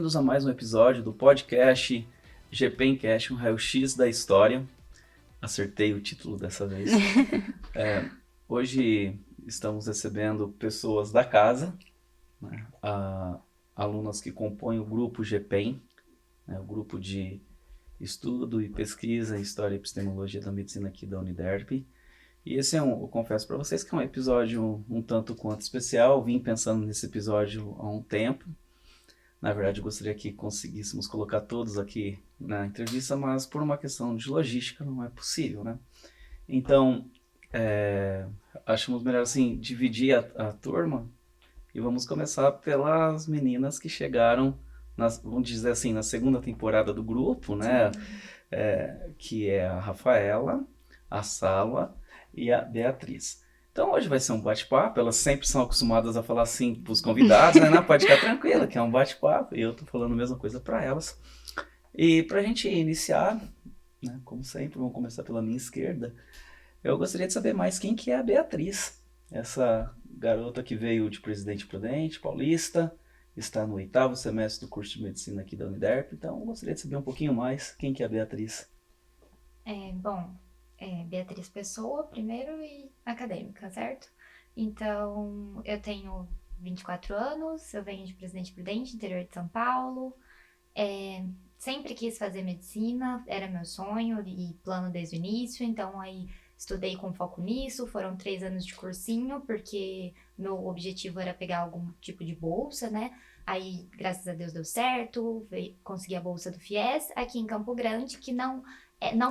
bem-vindos a mais um episódio do podcast GPEncast, um raio-x da história. Acertei o título dessa vez. Hoje estamos recebendo pessoas da casa, né, alunas que compõem o grupo GPEM, né, o grupo de estudo e pesquisa em História e Epistemologia da Medicina aqui da Uniderp. E esse eu confesso para vocês que é um episódio um tanto quanto especial. Vim pensando nesse episódio há um tempo. Na verdade, eu gostaria que conseguíssemos colocar todos aqui na entrevista, mas por uma questão de logística não é possível, né? Então, achamos melhor assim, dividir a turma e vamos começar pelas meninas que chegaram, vamos dizer assim, na segunda temporada do grupo, né? Que é a Rafaela, a Salwa e a Beatriz. Então hoje vai ser um bate-papo, elas sempre são acostumadas a falar assim para os convidados, né? Não, pode ficar tranquila, que é um bate-papo, e eu tô falando a mesma coisa para elas. E para a gente iniciar, né, como sempre, vamos começar pela minha esquerda, eu gostaria de saber mais quem que é a Beatriz, essa garota que veio de Presidente Prudente, paulista, está no 8º semestre do curso de Medicina aqui da Uniderp, então eu gostaria de saber um pouquinho mais quem que é a Beatriz. Beatriz Pessoa, primeiro, e acadêmica, certo? Então, eu tenho 24 anos, eu venho de Presidente Prudente, interior de São Paulo. Sempre quis fazer medicina, era meu sonho e plano desde o início, então aí estudei com foco nisso. Foram 3 anos de cursinho, porque meu objetivo era pegar algum tipo de bolsa, né? Aí, graças a Deus, deu certo, consegui a bolsa do FIES aqui em Campo Grande, que não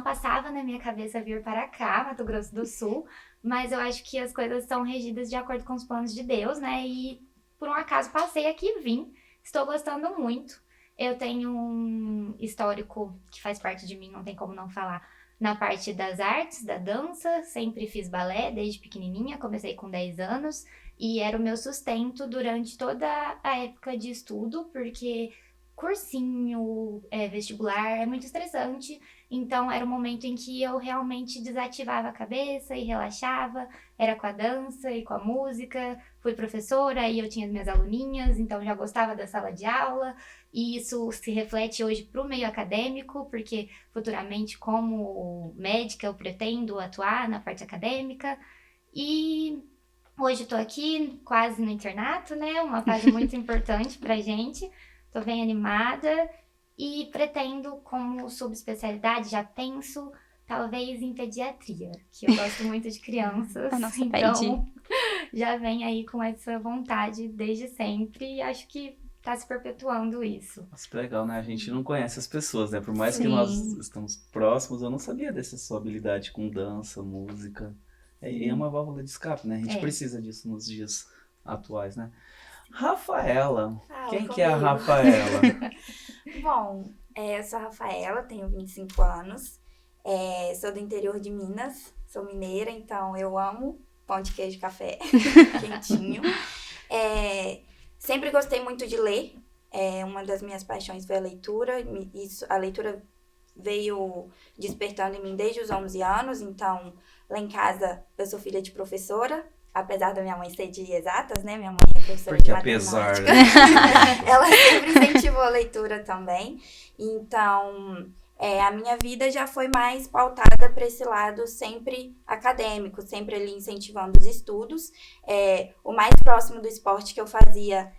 passava na minha cabeça vir para cá, Mato Grosso do Sul, mas eu acho que as coisas são regidas de acordo com os planos de Deus, né? E por um acaso passei aqui e vim. Estou gostando muito. Eu tenho um histórico que faz parte de mim, não tem como não falar, na parte das artes, da dança. Sempre fiz balé desde pequenininha, comecei com 10 anos e era o meu sustento durante toda a época de estudo, porque cursinho, vestibular é muito estressante. Então, era um momento em que eu realmente desativava a cabeça e relaxava. Era com a dança e com a música. Fui professora e eu tinha as minhas aluninhas, então já gostava da sala de aula. E isso se reflete hoje para o meio acadêmico, porque futuramente, como médica, eu pretendo atuar na parte acadêmica. E hoje estou aqui, quase no internato, né? Uma fase muito importante para a gente. Estou bem animada. E pretendo, como subespecialidade, já penso, talvez em pediatria, que eu gosto muito de crianças. Então, já vem aí com essa vontade desde sempre e acho que está se perpetuando isso. Nossa, que legal, né? A gente não conhece as pessoas, né? Por mais que nós estamos próximos, eu não sabia dessa sua habilidade com dança, música. É uma válvula de escape, né? A gente precisa disso nos dias atuais, né? Rafaela. Quem que é a Rafaela? Bom, eu sou a Rafaela, tenho 25 anos, sou do interior de Minas, sou mineira, então eu amo pão de queijo e café quentinho. Sempre gostei muito de ler, uma das minhas paixões foi a leitura. A leitura veio despertando em mim desde os 11 anos, então lá em casa eu sou filha de professora. Apesar da minha mãe ser de exatas, né? Minha mãe é professora de matemática. Ela sempre incentivou a leitura também. Então, a minha vida já foi mais pautada para esse lado sempre acadêmico, sempre ali incentivando os estudos. O mais próximo do esporte que eu fazia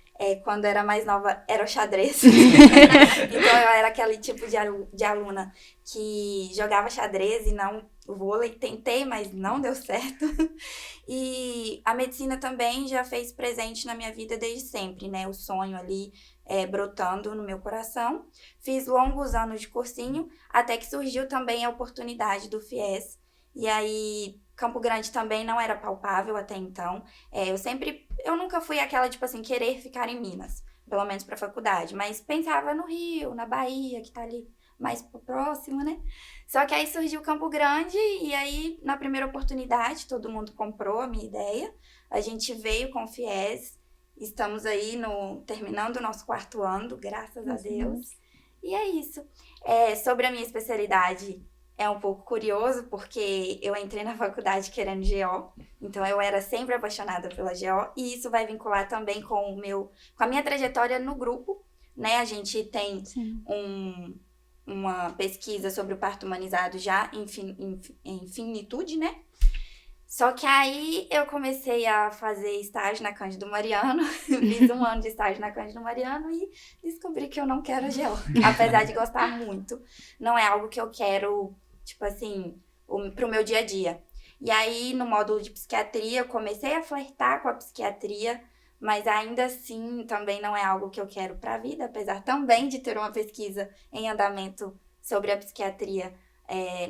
quando era mais nova era o xadrez. Então, eu era aquele tipo de aluna que jogava xadrez e não vôlei. Tentei, mas não deu certo. E a medicina também já fez presente na minha vida desde sempre, né? O sonho ali brotando no meu coração. Fiz longos anos de cursinho, até que surgiu também a oportunidade do FIES. E aí, Campo Grande também não era palpável até então. Eu nunca fui aquela, tipo assim, querer ficar em Minas, pelo menos para faculdade, mas pensava no Rio, na Bahia, que tá ali mais próximo, né? Só que aí surgiu Campo Grande e aí, na primeira oportunidade, todo mundo comprou a minha ideia. A gente veio com o FIES, estamos aí terminando o nosso 4º ano, graças a Deus. E é isso. Sobre a minha especialidade, é um pouco curioso, porque eu entrei na faculdade querendo GO, então eu era sempre apaixonada pela GO, e isso vai vincular também com a minha trajetória no grupo, né? A gente tem Sim. uma pesquisa sobre o parto humanizado já em finitude, né? Só que aí eu comecei a fazer estágio na Cândido Mariano, fiz 1 ano de estágio na Cândido Mariano e descobri que eu não quero gel, apesar de gostar muito. Não é algo que eu quero, tipo assim, pro meu dia a dia. E aí, no módulo de psiquiatria, eu comecei a flertar com a psiquiatria, mas ainda assim também não é algo que eu quero pra vida, apesar também de ter uma pesquisa em andamento sobre a psiquiatria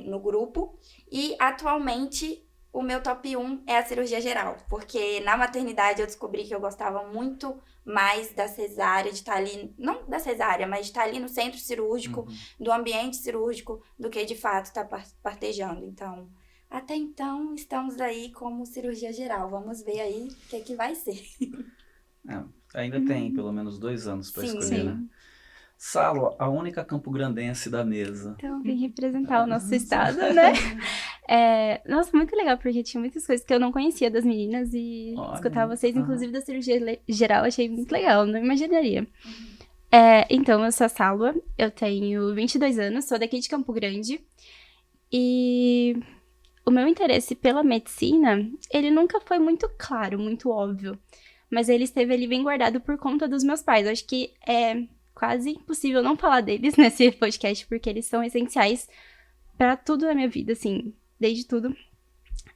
no grupo. E atualmente o meu top 1 é a cirurgia geral, porque na maternidade eu descobri que eu gostava muito mais da cesárea, de estar ali, não da cesárea, mas de estar ali no centro cirúrgico, do ambiente cirúrgico, do que de fato estar partejando. Então, até então, estamos aí como cirurgia geral. Vamos ver aí o que vai ser. Ainda tem pelo menos 2 anos para Sim, escolher, sim. né? Salo, a única campograndense da mesa. Então, vim representar o nosso estado, né? Nossa, muito legal, porque tinha muitas coisas que eu não conhecia das meninas e Olha, escutar vocês, inclusive da cirurgia geral, achei muito legal, não imaginaria. Então, eu sou a Salwa, eu tenho 22 anos, sou daqui de Campo Grande e o meu interesse pela medicina, ele nunca foi muito claro, muito óbvio, mas ele esteve ali bem guardado por conta dos meus pais. Eu acho que é quase impossível não falar deles nesse podcast, porque eles são essenciais pra tudo na minha vida, assim, desde tudo.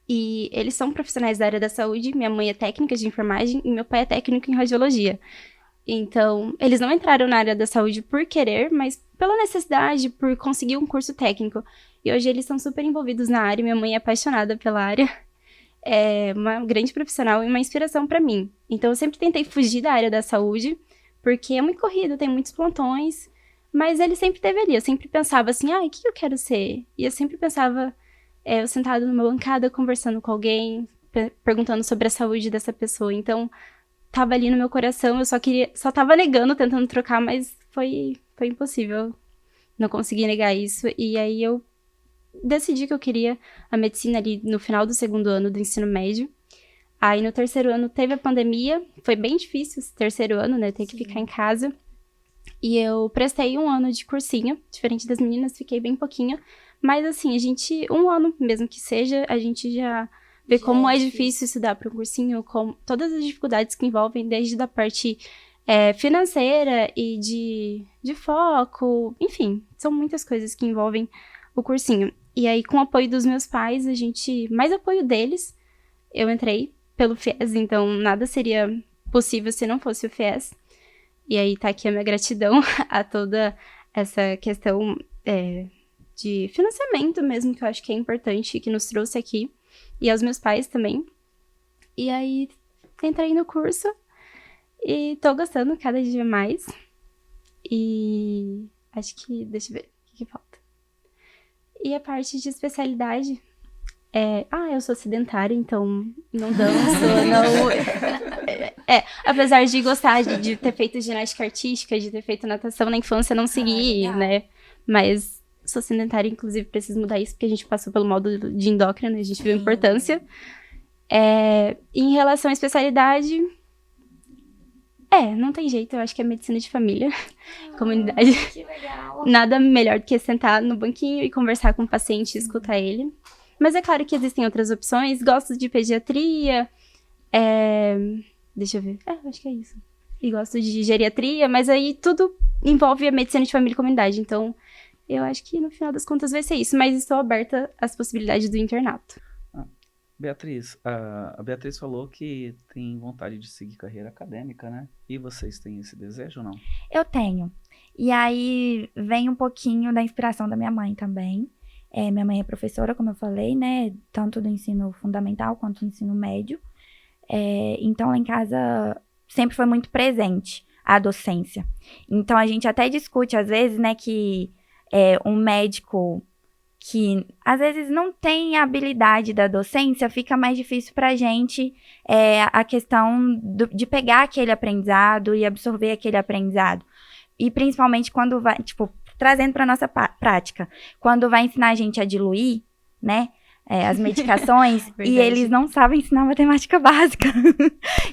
E eles são profissionais da área da saúde, minha mãe é técnica de enfermagem e meu pai é técnico em radiologia. Então, eles não entraram na área da saúde por querer, mas pela necessidade, por conseguir um curso técnico. E hoje eles são super envolvidos na área, minha mãe é apaixonada pela área. É uma grande profissional e uma inspiração pra mim. Então, eu sempre tentei fugir da área da saúde, porque é muito corrido, tem muitos plantões, mas ele sempre esteve ali. Eu sempre pensava assim, o que eu quero ser? E eu sempre pensava, eu sentada numa bancada, conversando com alguém, perguntando sobre a saúde dessa pessoa. Então, tava ali no meu coração, eu só tava negando, tentando trocar, mas foi impossível. Não consegui negar isso. E aí eu decidi que eu queria a medicina ali no final do 2º ano do ensino médio. Aí no 3º ano teve a pandemia, foi bem difícil esse 3º ano, né, ter que ficar em casa. E eu prestei 1 ano de cursinho, diferente das meninas, fiquei bem pouquinho. Mas assim, 1 ano mesmo que seja, a gente já vê como é difícil estudar para um cursinho, com todas as dificuldades que envolvem, desde a parte financeira e de foco, enfim, são muitas coisas que envolvem o cursinho. E aí, com o apoio dos meus pais, mais apoio deles, eu entrei pelo FIES, então nada seria possível se não fosse o FIES. E aí tá aqui a minha gratidão a toda essa questão de financiamento mesmo, que eu acho que é importante, que nos trouxe aqui. E aos meus pais também. E aí entrei no curso e tô gostando cada dia mais. E acho que, deixa eu ver o que falta. E a parte de especialidade... eu sou sedentária, então não danço, não... apesar de gostar de ter feito ginástica artística, de ter feito natação na infância, não segui, né? Mas sou sedentária, inclusive preciso mudar isso, porque a gente passou pelo módulo de endócrino, a gente viu a importância. Em relação à especialidade... não tem jeito, eu acho que é medicina de família, comunidade. Que legal. Nada melhor do que sentar no banquinho e conversar com o paciente e escutar ele. Mas é claro que existem outras opções, gosto de pediatria, deixa eu ver, acho que é isso. E gosto de geriatria, mas aí tudo envolve a medicina de família e comunidade, então eu acho que no final das contas vai ser isso, mas estou aberta às possibilidades do internato. Beatriz, a Beatriz falou que tem vontade de seguir carreira acadêmica, né? E vocês têm esse desejo ou não? Eu tenho. E aí vem um pouquinho da inspiração da minha mãe também. Minha mãe é professora, como eu falei, né? Tanto do ensino fundamental quanto do ensino médio. Então, lá em casa sempre foi muito presente a docência. Então, a gente até discute, às vezes, né, que um médico que, às vezes, não tem a habilidade da docência, fica mais difícil pra gente a questão de pegar aquele aprendizado e absorver aquele aprendizado. E, principalmente, quando vai, trazendo pra nossa prática, quando vai ensinar a gente a diluir, né, as medicações e Verdade. eles não sabem ensinar matemática básica.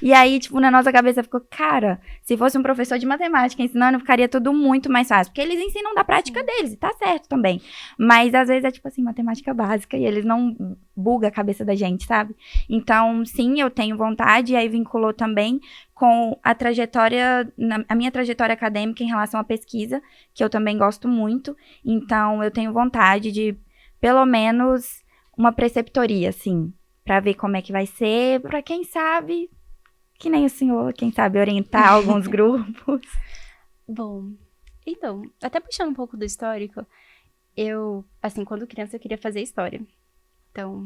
E aí, tipo, na nossa cabeça ficou, cara, se fosse um professor de matemática ensinando, ficaria tudo muito mais fácil. Porque eles ensinam da prática deles, e tá certo também. Mas às vezes é tipo assim, matemática básica, e eles não bugam a cabeça da gente, sabe? Então, sim, eu tenho vontade, e aí vinculou também com a trajetória, a minha trajetória acadêmica em relação à pesquisa, que eu também gosto muito. Então, eu tenho vontade de, pelo menos, uma preceptoria, assim, pra ver como é que vai ser, pra quem sabe, que nem o senhor, quem sabe orientar alguns grupos. Bom, então, até puxando um pouco do histórico, eu, assim, quando criança eu queria fazer história. Então,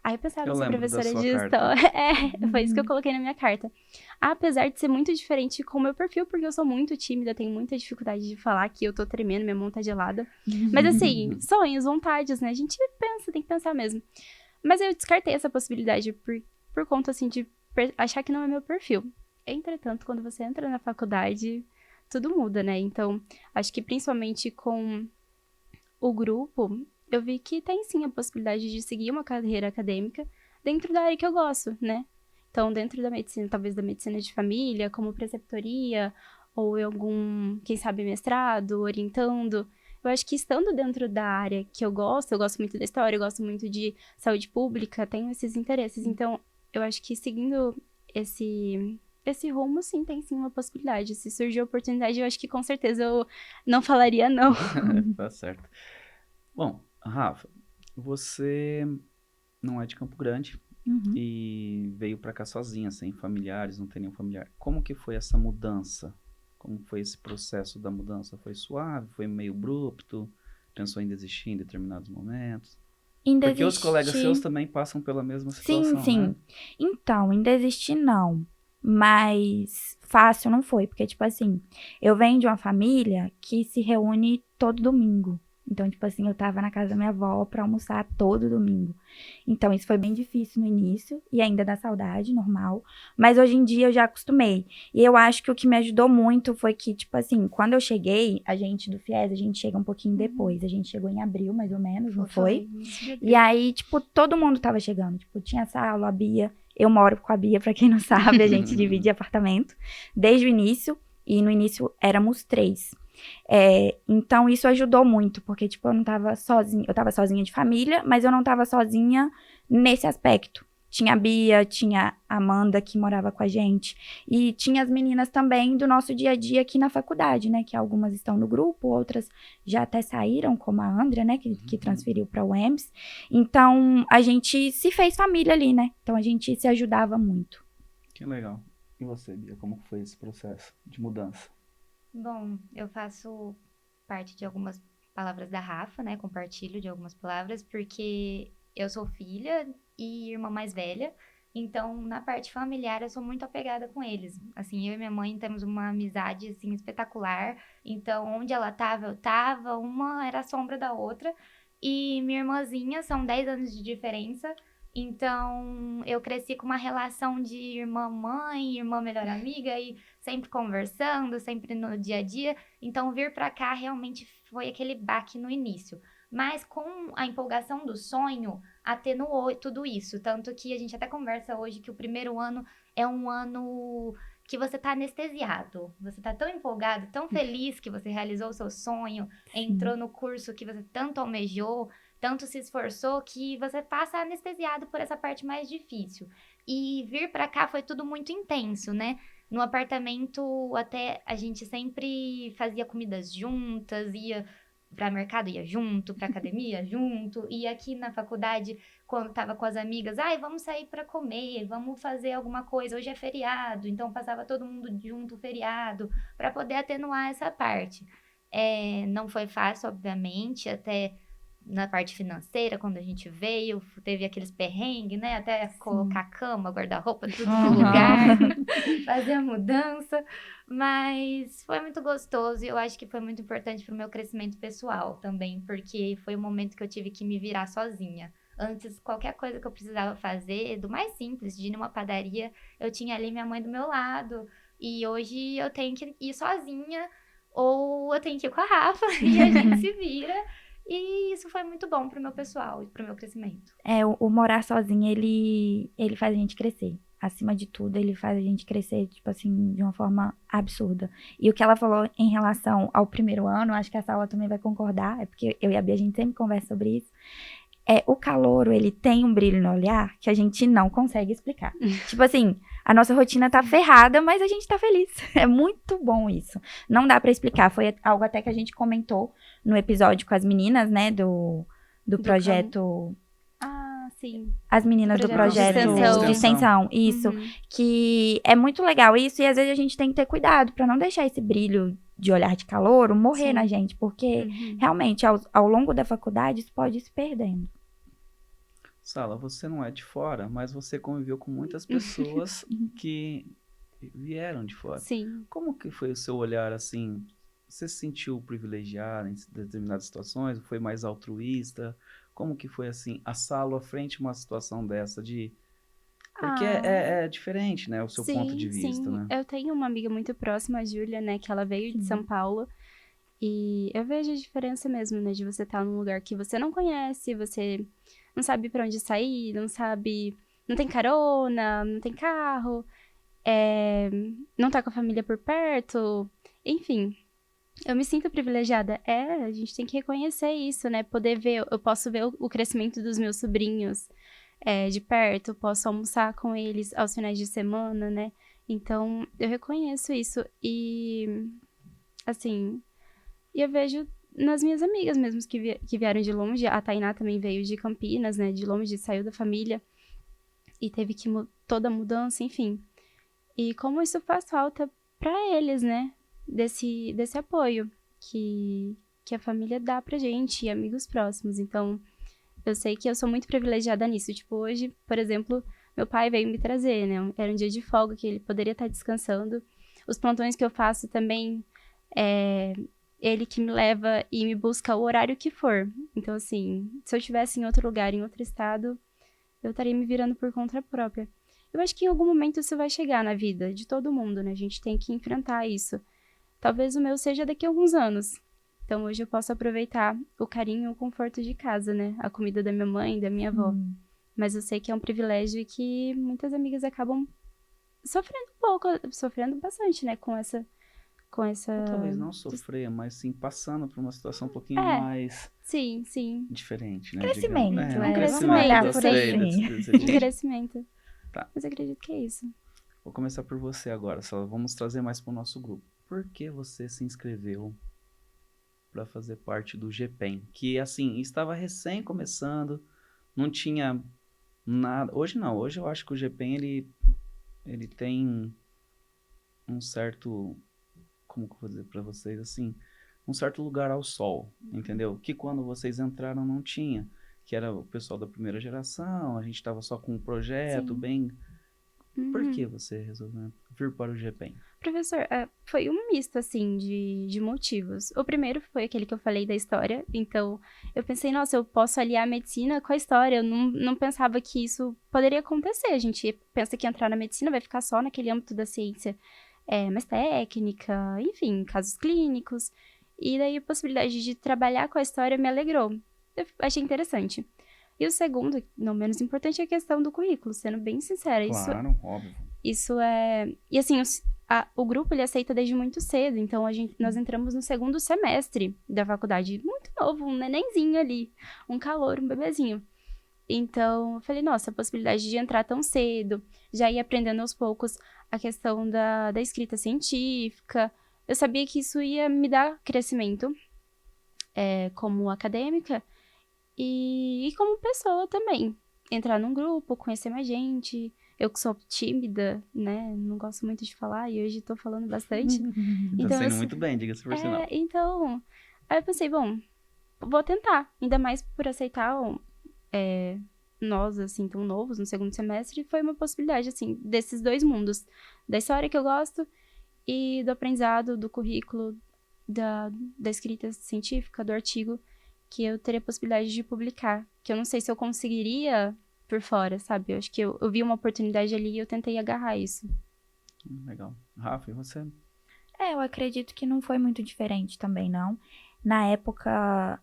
aí eu pensava Eu em ser lembro da professora sua de carta. história. Foi isso que eu coloquei na minha carta. Apesar de ser muito diferente com o meu perfil, porque eu sou muito tímida, tenho muita dificuldade de falar que eu tô tremendo, minha mão tá gelada. Mas assim, sonhos, vontades, né? A gente pensa, tem que pensar mesmo. Mas eu descartei essa possibilidade por conta, assim, de achar que não é meu perfil. Entretanto, quando você entra na faculdade, tudo muda, né? Então, acho que principalmente com o grupo, eu vi que tem sim a possibilidade de seguir uma carreira acadêmica dentro da área que eu gosto, né? Então, dentro da medicina, talvez da medicina de família, como preceptoria, ou em algum, quem sabe, mestrado, orientando. Eu acho que estando dentro da área que eu gosto muito da história, eu gosto muito de saúde pública, tenho esses interesses. Então, eu acho que seguindo esse rumo, sim, tem sim uma possibilidade. Se surgir a oportunidade, eu acho que com certeza eu não falaria não. Tá certo. Bom, Rafa, você não é de Campo Grande Uhum. e veio pra cá sozinha, sem familiares, não tem nenhum familiar. Como que foi essa mudança? Como foi esse processo da mudança? Foi suave? Foi meio abrupto? Pensou em desistir em determinados momentos? Em Porque os colegas seus desistir. também passam pela mesma Sim, situação, né? sim. Então, em desistir, não. Mas fácil não foi, porque, tipo assim, eu venho de uma família que se reúne todo domingo. Então, tipo assim, eu tava na casa da minha avó pra almoçar todo domingo. Então, isso foi bem difícil no início, e ainda dá saudade, normal. Mas hoje em dia eu já acostumei. E eu acho que o que me ajudou muito foi que, tipo assim, quando eu cheguei, a gente do FIES, a gente chega um pouquinho depois. A gente chegou em abril, mais ou menos, não foi? E aí, tipo, todo mundo tava chegando. Tipo, tinha a Saulo, a Bia. Eu moro com a Bia, pra quem não sabe, a gente divide apartamento desde o início. E no início éramos 3. Então isso ajudou muito, porque, tipo, eu não tava sozinha. Eu tava sozinha de família, mas eu não tava sozinha nesse aspecto. Tinha a Bia, tinha a Amanda, que morava com a gente. E tinha as meninas também do nosso dia a dia aqui na faculdade, né? Que algumas estão no grupo, outras já até saíram, como a Andrea, né? Que transferiu para o EMS. Então, a gente se fez família ali, né? Então, a gente se ajudava muito. Que legal. E você, Bia, como foi esse processo de mudança? Bom, eu faço parte de algumas palavras da Rafa, né? Compartilho de algumas palavras, porque eu sou filha e irmã mais velha. Então, na parte familiar, eu sou muito apegada com eles. Assim, eu e minha mãe temos uma amizade, assim, espetacular. Então, onde ela tava, eu tava. Uma era a sombra da outra. E minha irmãzinha, são 10 anos de diferença. Então, eu cresci com uma relação de irmã-mãe, irmã melhor amiga, e sempre conversando, sempre no dia a dia. Então, vir pra cá realmente foi aquele baque no início. Mas com a empolgação do sonho, atenuou tudo isso. Tanto que a gente até conversa hoje que o primeiro ano é um ano que você tá anestesiado. Você tá tão empolgado, tão feliz que você realizou o seu sonho, entrou no curso que você tanto almejou, tanto se esforçou, que você passa anestesiado por essa parte mais difícil. E vir pra cá foi tudo muito intenso, né? No apartamento, até a gente sempre fazia comidas juntas, ia pra mercado, ia junto, pra academia, junto. E aqui na faculdade, quando tava com as amigas, ai, vamos sair pra comer, vamos fazer alguma coisa. Hoje é feriado, então passava todo mundo junto o feriado, pra poder atenuar essa parte. Não foi fácil, obviamente, até na parte financeira, quando a gente veio, teve aqueles perrengues, né? Até colocar cama, guarda-roupa, tudo no lugar, fazer a mudança. Mas foi muito gostoso e eu acho que foi muito importante para o meu crescimento pessoal também, porque foi o momento que eu tive que me virar sozinha. Antes, qualquer coisa que eu precisava fazer, do mais simples, de ir numa padaria, eu tinha ali minha mãe do meu lado. E hoje eu tenho que ir sozinha ou eu tenho que ir com a Rafa e a gente se vira. E isso foi muito bom pro meu pessoal e pro meu crescimento. O morar sozinho, ele faz a gente crescer. Acima de tudo, ele faz a gente crescer, tipo assim, de uma forma absurda. E o que ela falou em relação ao primeiro ano, acho que a Saula também vai concordar, é porque eu e a Bia, a gente sempre conversa sobre isso. O calouro, ele tem um brilho no olhar que a gente não consegue explicar. Tipo assim, a nossa rotina tá ferrada, mas a gente tá feliz. É muito bom isso. Não dá pra explicar. Foi algo até que a gente comentou no episódio com as meninas, né, do projeto... Ah, sim. As meninas do Projeto de projeto extensão. de extensão, isso. Uhum. Que é muito legal isso, e às vezes a gente tem que ter cuidado pra não deixar esse brilho de olhar de calouro morrer Sim. na gente, porque Uhum. realmente ao longo da faculdade isso pode ir se perdendo. Sala, você não é de fora, mas você conviveu com muitas pessoas que vieram de fora. Sim. Como que foi o seu olhar, assim? Você se sentiu privilegiado em determinadas situações? Foi mais altruísta? Como que foi, assim, a Sala à frente de uma situação dessa de... Porque é diferente, né? O seu ponto de vista, sim. né? Eu tenho uma amiga muito próxima, a Júlia, né? Que ela veio de São Paulo. E eu vejo a diferença mesmo, né? De você estar num lugar que você não conhece, você não sabe pra onde sair, não sabe... Não tem carona, não tem carro, não tá com a família por perto. Enfim, eu me sinto privilegiada. A gente tem que reconhecer isso, né? Poder ver... Eu posso ver o crescimento dos meus sobrinhos de perto, posso almoçar com eles aos finais de semana, né? Então, eu reconheço isso. E, assim... E eu vejo nas minhas amigas mesmo que vieram de longe. A Tainá também veio de Campinas, né? De longe, saiu da família. E teve que toda a mudança, enfim. E como isso faz falta pra eles, né? Desse apoio que a família dá pra gente e amigos próximos. Então, eu sei que eu sou muito privilegiada nisso. Tipo, hoje, por exemplo, meu pai veio me trazer, né? Era um dia de folga que ele poderia estar descansando. Os plantões que eu faço também... ele que me leva e me busca o horário que for. Então, assim, se eu estivesse em outro lugar, em outro estado, eu estaria me virando por conta própria. Eu acho que em algum momento isso vai chegar na vida de todo mundo, né? A gente tem que enfrentar isso. Talvez o meu seja daqui a alguns anos. Então, hoje eu posso aproveitar o carinho e o conforto de casa, né? A comida da minha mãe, da minha avó. Mas eu sei que é um privilégio e que muitas amigas acabam sofrendo bastante, né? Com essa... Ou talvez não sofrer, mas sim passando por uma situação um pouquinho mais Sim. diferente, né? Crescimento, digamos. um vamos crescimento, olhar por Gostei assim. desse Um jeito. crescimento. Tá. Mas eu acredito que é isso. Vou começar por você agora, Sala. Vamos trazer mais para o nosso grupo. Por que você se inscreveu para fazer parte do GPEM? Que, assim, estava recém começando, não tinha nada... Hoje não, hoje eu acho que o GPEM, ele tem um certo... Como que eu vou dizer para vocês, assim... Um certo lugar ao sol, entendeu? Que quando vocês entraram não tinha. Que era o pessoal da primeira geração, a gente estava só com um projeto Sim. bem... Por Uhum. que você resolveu vir para o GPEM? Professor, foi um misto, assim, de motivos. O primeiro foi aquele que eu falei da história. Então, eu pensei, nossa, eu posso aliar a medicina com a história. Eu não pensava que isso poderia acontecer. A gente pensa que entrar na medicina vai ficar só naquele âmbito da ciência mais técnica, enfim, casos clínicos. E daí a possibilidade de trabalhar com a história me alegrou. Eu achei interessante. E o segundo, não menos importante, é a questão do currículo, sendo bem sincera. Claro, óbvio. Isso é... E assim, o grupo, ele aceita desde muito cedo. Então, nós entramos no segundo semestre da faculdade. Muito novo, um nenenzinho ali. Um calor, um bebezinho. Então, eu falei, nossa, a possibilidade de entrar tão cedo. Já ir aprendendo aos poucos a questão da escrita científica. Eu sabia que isso ia me dar crescimento como acadêmica. E como pessoa também. Entrar num grupo, conhecer mais gente. Eu que sou tímida, né? Não gosto muito de falar e hoje tô falando bastante. Tá sendo muito bem, diga-se por sinal. Então, aí eu pensei, bom, vou tentar. Ainda mais por aceitar nós, assim, tão novos no segundo semestre. Foi uma possibilidade, assim, desses dois mundos. Da história que eu gosto e do aprendizado, do currículo, da escrita científica, do artigo, que eu teria a possibilidade de publicar. Que eu não sei se eu conseguiria por fora, sabe? Eu acho que eu vi uma oportunidade ali e eu tentei agarrar isso. Legal. Rafa, e você? Eu acredito que não foi muito diferente também, não. Na época,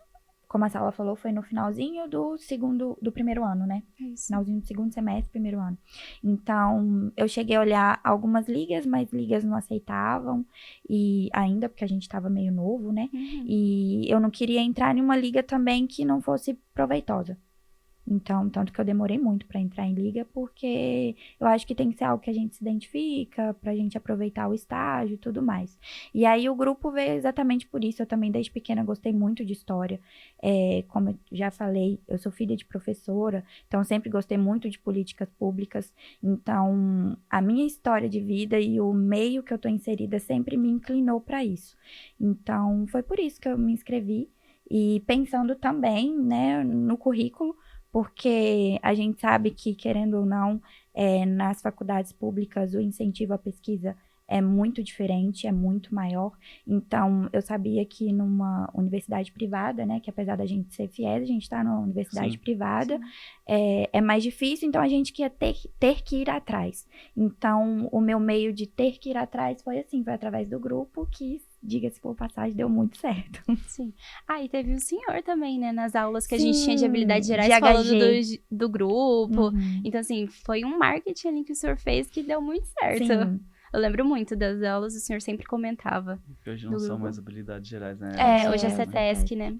como a Sala falou, foi no finalzinho do primeiro ano, né? Isso. Finalzinho do segundo semestre, primeiro ano. Então, eu cheguei a olhar algumas ligas, mas ligas não aceitavam, e ainda porque a gente estava meio novo, né? Uhum. E eu não queria entrar em uma liga também que não fosse proveitosa. Então, tanto que eu demorei muito para entrar em liga, porque eu acho que tem que ser algo que a gente se identifica, pra gente aproveitar o estágio e tudo mais. E aí o grupo veio exatamente por isso. Eu também, desde pequena, gostei muito de história. Como eu já falei, eu sou filha de professora, então eu sempre gostei muito de políticas públicas. Então, a minha história de vida e o meio que eu tô inserida sempre me inclinou para isso. Então, foi por isso que eu me inscrevi. E pensando também, né, no currículo, porque a gente sabe que, querendo ou não, nas faculdades públicas o incentivo à pesquisa é muito diferente, é muito maior. Então, eu sabia que numa universidade privada, né, que apesar da gente ser FIES, a gente está numa universidade Sim. privada, é mais difícil, então a gente ia ter que ir atrás. Então, o meu meio de ter que ir atrás foi assim, foi através do grupo que, diga-se por passagem, deu muito certo. Sim. Ah, e teve o senhor também, né? Nas aulas que a gente Sim, tinha de habilidades gerais de falando HG. do grupo. Uhum. Então, assim, foi um marketing ali que o senhor fez que deu muito certo. Sim. Eu lembro muito das aulas, o senhor sempre comentava. Que hoje não Do são grupo. mais habilidades gerais, né? Hoje é É, CETESC, né?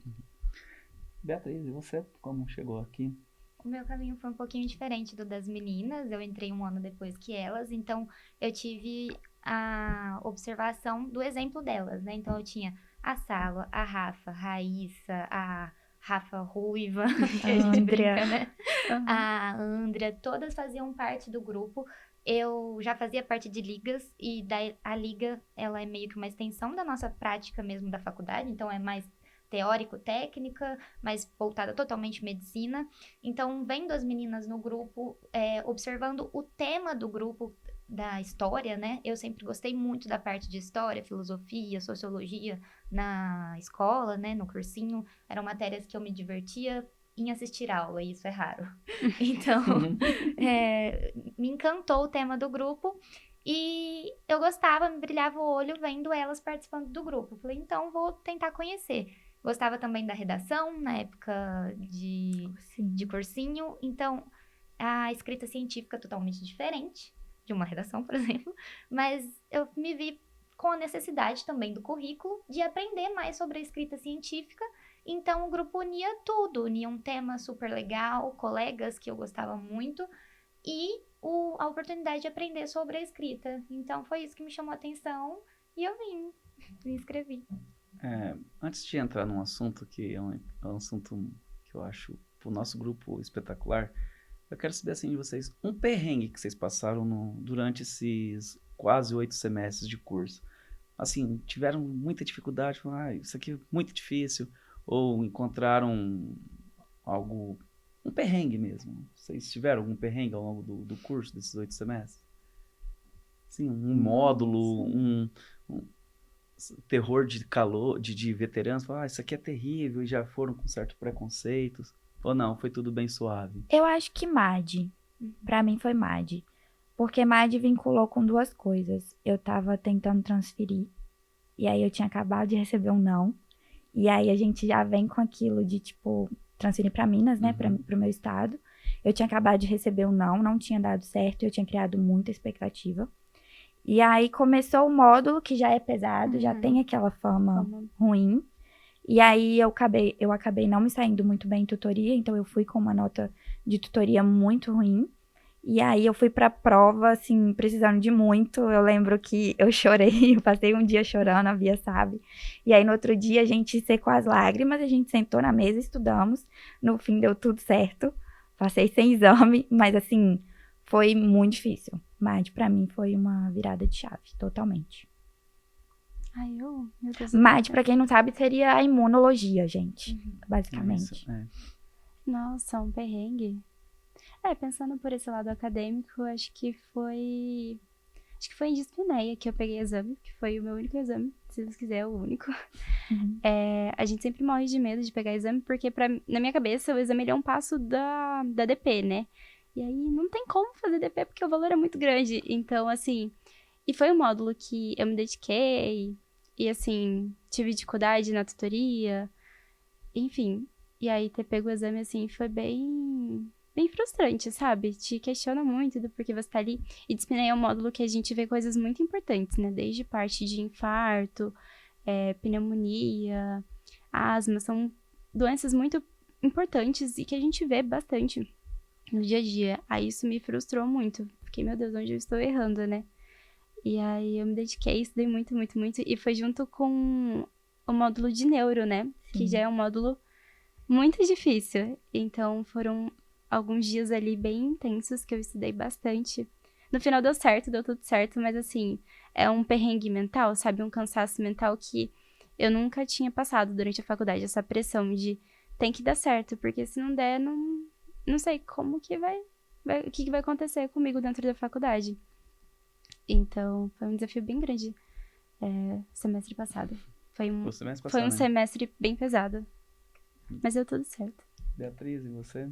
Beatriz, e você como chegou aqui? O meu caminho foi um pouquinho diferente do das meninas. Eu entrei um ano depois que elas, então eu tive a observação do exemplo delas, né? Então eu tinha a Sala, a Rafa, a Raíssa, a Rafa Ruiva, que a gente Andrea. brinca, né? Uhum. A Andrea, todas faziam parte do grupo. Eu já fazia parte de ligas e a liga, ela é meio que uma extensão da nossa prática mesmo da faculdade, então é mais teórico-técnica, mas voltada totalmente medicina. Então, vendo as meninas no grupo, observando o tema do grupo da história, né? Eu sempre gostei muito da parte de história, filosofia, sociologia na escola, né? No cursinho. Eram matérias que eu me divertia em assistir aula, e isso é raro. Então, me encantou o tema do grupo. E eu gostava, me brilhava o olho vendo elas participando do grupo. Falei, então vou tentar conhecer. Gostava também da redação, na época de cursinho. Então, a escrita científica é totalmente diferente de uma redação, por exemplo. Mas eu me vi com a necessidade também do currículo de aprender mais sobre a escrita científica. Então, o grupo unia tudo. Unia um tema super legal, colegas que eu gostava muito e a oportunidade de aprender sobre a escrita. Então, foi isso que me chamou a atenção e eu me inscrevi. Antes de entrar num assunto que é um assunto que eu acho pro nosso grupo espetacular, eu quero saber assim de vocês, um perrengue que vocês passaram durante esses quase 8 semestres de curso. Assim, tiveram muita dificuldade, falaram, isso aqui é muito difícil, ou encontraram um perrengue mesmo. Vocês tiveram algum perrengue ao longo do curso, desses 8 semestres? Sim, um módulo, um terror de calor, de veteranos, falaram, isso aqui é terrível, e já foram com certo preconceitos. Ou não, foi tudo bem suave? Eu acho que MAD. Pra mim foi MAD. Porque MAD vinculou com duas coisas. Eu tava tentando transferir. E aí eu tinha acabado de receber um não. E aí a gente já vem com aquilo de, tipo, transferir pra Minas, né? Pro meu estado. Eu tinha acabado de receber um não tinha dado certo. Eu tinha criado muita expectativa. E aí começou o módulo, que já é pesado, já tem aquela fama ruim. E aí eu acabei não me saindo muito bem em tutoria, então eu fui com uma nota de tutoria muito ruim. E aí eu fui pra prova, assim, precisando de muito. Eu lembro que eu chorei, eu passei um dia chorando, a Bia sabe. E aí no outro dia a gente secou as lágrimas, a gente sentou na mesa, estudamos. No fim deu tudo certo. Passei sem exame, mas assim, foi muito difícil. MAD pra mim foi uma virada de chave, totalmente. Ai, meu Deus. MAD, pra quem não sabe, seria a imunologia, gente, basicamente. Isso, Nossa, um perrengue. Pensando por esse lado acadêmico, acho que foi em dispneia que eu peguei exame, que foi o meu único exame, se Deus quiser, o único. A gente sempre morre de medo de pegar exame, porque na minha cabeça o exame ele é um passo da DP, né? E aí não tem como fazer DP porque o valor é muito grande. Então, assim, e foi um módulo que eu me dediquei, e assim, tive dificuldade na tutoria, enfim. E aí ter pego o exame, assim, foi bem frustrante, sabe? Te questiona muito do porquê você tá ali. E dispneia é um módulo que a gente vê coisas muito importantes, né? Desde parte de infarto, pneumonia, asma, são doenças muito importantes e que a gente vê bastante no dia a dia. Aí isso me frustrou muito. Fiquei, meu Deus, onde eu estou errando, né? E aí eu me dediquei, estudei muito, muito, muito. E foi junto com o módulo de neuro, né? Que já é um módulo muito difícil. Então foram alguns dias ali bem intensos que eu estudei bastante. No final deu certo, deu tudo certo, mas assim, é um perrengue mental, sabe? Um cansaço mental que eu nunca tinha passado durante a faculdade. Essa pressão de tem que dar certo, porque se não der, não sei como que o que vai acontecer comigo dentro da faculdade. Então, foi um desafio bem grande semestre passado. Foi um semestre bem pesado. Mas deu tudo certo. Beatriz, e você?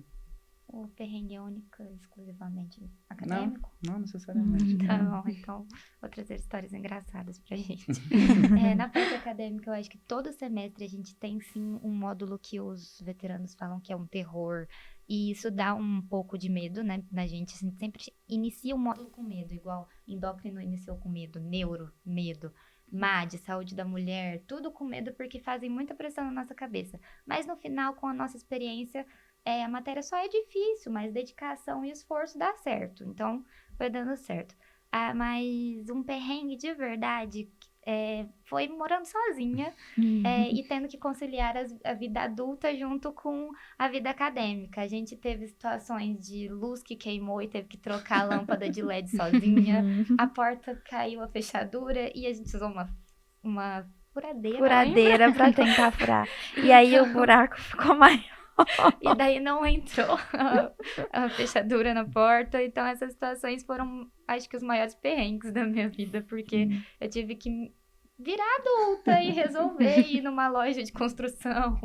O perrengue é único, exclusivamente acadêmico? Não necessariamente. Então, vou trazer histórias engraçadas pra gente. Na parte acadêmica, eu acho que todo semestre a gente tem, sim, um módulo que os veteranos falam que é um terror. E isso dá um pouco de medo, né, na gente. A gente sempre inicia o módulo com medo, igual endócrino iniciou com medo, neuro, medo. MAD, saúde da mulher, tudo com medo porque fazem muita pressão na nossa cabeça. Mas no final, com a nossa experiência, a matéria só é difícil, mas dedicação e esforço dá certo. Então, foi dando certo. Mas um perrengue de verdade foi morando sozinha e tendo que conciliar a vida adulta junto com a vida acadêmica. A gente teve situações de luz que queimou e teve que trocar a lâmpada de LED sozinha. A porta caiu a fechadura e a gente usou uma furadeira Pra tentar furar. E aí o buraco ficou maior. E daí não entrou a fechadura na porta. Então essas situações foram, acho que, os maiores perrengues da minha vida, porque eu tive que virar adulta e resolver ir numa loja de construção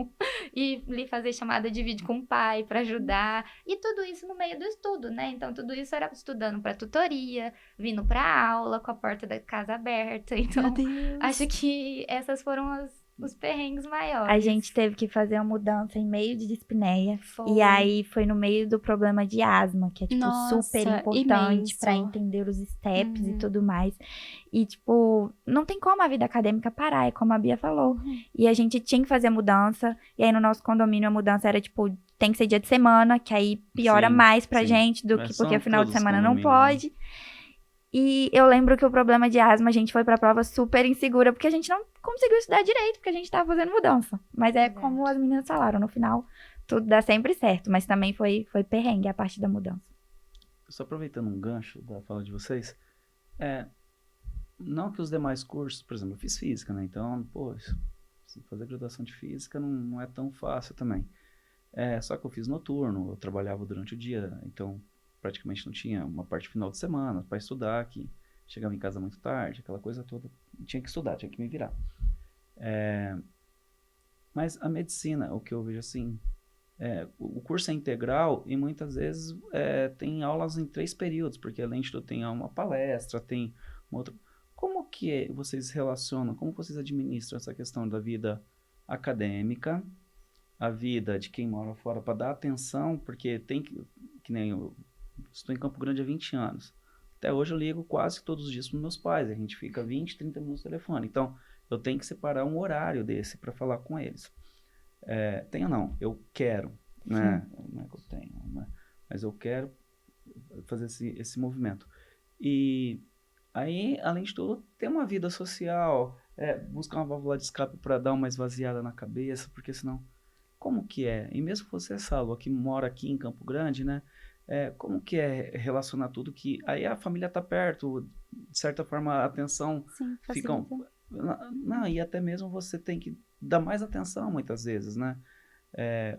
e fazer chamada de vídeo com o pai para ajudar. E tudo isso no meio do estudo, né? Então tudo isso era estudando para tutoria, vindo para aula com a porta da casa aberta. Então acho que essas foram os perrengues maiores. A gente teve que fazer uma mudança em meio de dispneia. Foi. E aí foi no meio do problema de asma, que é, tipo, super importante pra entender os steps e tudo mais. E, tipo, não tem como a vida acadêmica parar, é como a Bia falou. E a gente tinha que fazer a mudança. E aí no nosso condomínio a mudança era, tipo, tem que ser dia de semana, que aí piora mais pra gente do que porque final de semana não pode. E eu lembro que o problema de asma, a gente foi pra prova super insegura, porque a gente não conseguiu estudar direito, porque a gente tava fazendo mudança. Mas como as meninas falaram, no final, tudo dá sempre certo. Mas também foi perrengue a parte da mudança. Só aproveitando um gancho da fala de vocês, não que os demais cursos, por exemplo, eu fiz física, né? Então, fazer graduação de física não é tão fácil também. Só que eu fiz noturno, eu trabalhava durante o dia, então praticamente não tinha uma parte final de semana para estudar, que chegava em casa muito tarde, aquela coisa toda. Tinha que estudar, tinha que me virar. Mas a medicina, o que eu vejo assim, o curso é integral e muitas vezes tem aulas em 3 períodos, porque além de tudo tem uma palestra, tem uma outra. Como que vocês relacionam, como vocês administram essa questão da vida acadêmica, a vida de quem mora fora, para dar atenção, porque tem que nem eu estou em Campo Grande há 20 anos. Até hoje eu ligo quase todos os dias para meus pais. A gente fica 20, 30 minutos no telefone. Então, eu tenho que separar um horário desse para falar com eles. Tenho não, eu quero. Né? Não é que eu tenho, né? Mas eu quero fazer esse movimento. E aí, além de tudo, ter uma vida social, buscar uma válvula de escape para dar uma esvaziada na cabeça, porque senão, como que é? E mesmo você, Salvo, que mora aqui em Campo Grande, né? Como que é relacionar tudo que... Aí a família tá perto, de certa forma a atenção fica... Não, e até mesmo você tem que dar mais atenção muitas vezes, né?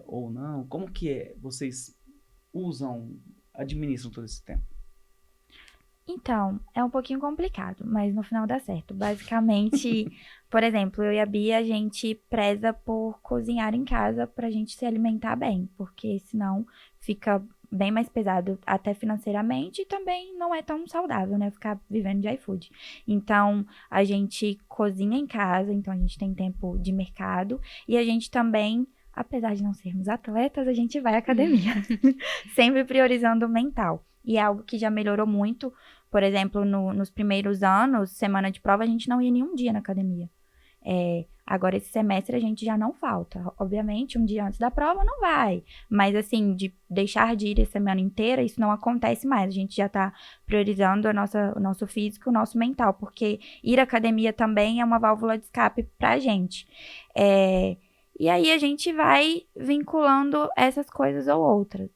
Ou não. Como que vocês administram todo esse tempo? Então, é um pouquinho complicado, mas no final dá certo. Basicamente, por exemplo, eu e a Bia, a gente preza por cozinhar em casa pra gente se alimentar bem, porque senão fica bem mais pesado até financeiramente e também não é tão saudável, né? Ficar vivendo de iFood. Então, a gente cozinha em casa, então a gente tem tempo de mercado e a gente também apesar de não sermos atletas, a gente vai à academia. Sempre priorizando o mental. E é algo que já melhorou muito. Por exemplo, nos primeiros anos, semana de prova, a gente não ia nenhum dia na academia. Agora, esse semestre, a gente já não falta. Obviamente, um dia antes da prova não vai. Mas, assim, de deixar de ir a semana inteira, isso não acontece mais. A gente já tá priorizando o nosso físico, o nosso mental. Porque ir à academia também é uma válvula de escape pra gente. E aí, a gente vai vinculando essas coisas ou outras.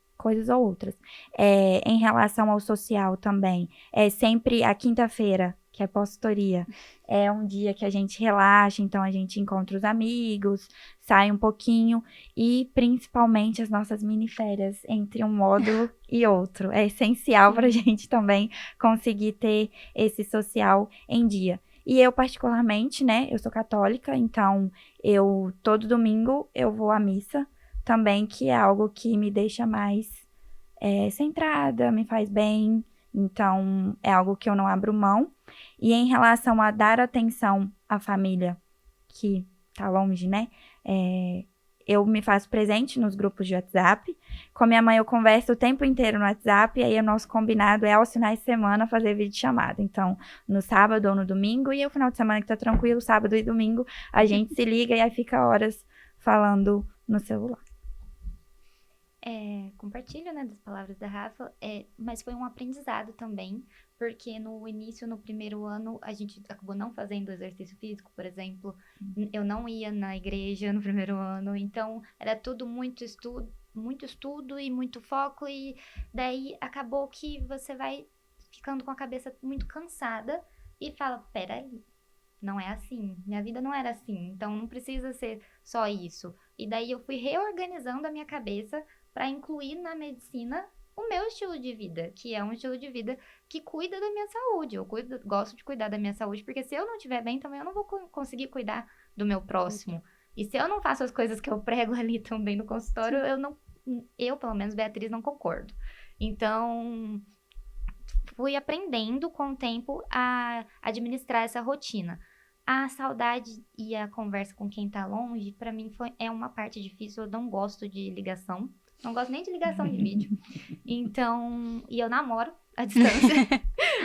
Em relação ao social também, é sempre a quinta-feira, que é pós-tutoria, é um dia que a gente relaxa, então a gente encontra os amigos, sai um pouquinho e principalmente as nossas miniférias entre um módulo e outro. É essencial para a gente também conseguir ter esse social em dia. E eu particularmente, né, eu sou católica, então todo domingo eu vou à missa também, que é algo que me deixa mais centrada, me faz bem, então é algo que eu não abro mão. E em relação a dar atenção à família que tá longe, né? Eu me faço presente nos grupos de WhatsApp. Com a minha mãe eu converso o tempo inteiro no WhatsApp, e aí o nosso combinado é aos finais de semana fazer videochamada. Então, no sábado ou no domingo, e o final de semana que tá tranquilo, sábado e domingo, a gente se liga e aí fica horas falando no celular. Compartilho, né, das palavras da Rafa, mas foi um aprendizado também, porque no início, no primeiro ano, a gente acabou não fazendo exercício físico, por exemplo. Eu não ia na igreja no primeiro ano, então era tudo muito estudo e muito foco, e daí acabou que você vai ficando com a cabeça muito cansada e fala, peraí, não é assim, minha vida não era assim, então não precisa ser só isso. E daí eu fui reorganizando a minha cabeça para incluir na medicina o meu estilo de vida, que é um estilo de vida que cuida da minha saúde. Eu gosto de cuidar da minha saúde, porque se eu não estiver bem também, eu não vou conseguir cuidar do meu próximo. E se eu não faço as coisas que eu prego ali também no consultório, eu, pelo menos, Beatriz, não concordo. Então, fui aprendendo com o tempo a administrar essa rotina. A saudade e a conversa com quem tá longe, pra mim, é uma parte difícil. Eu não gosto de ligação. Não gosto nem de ligação de vídeo. Então, e eu namoro à distância.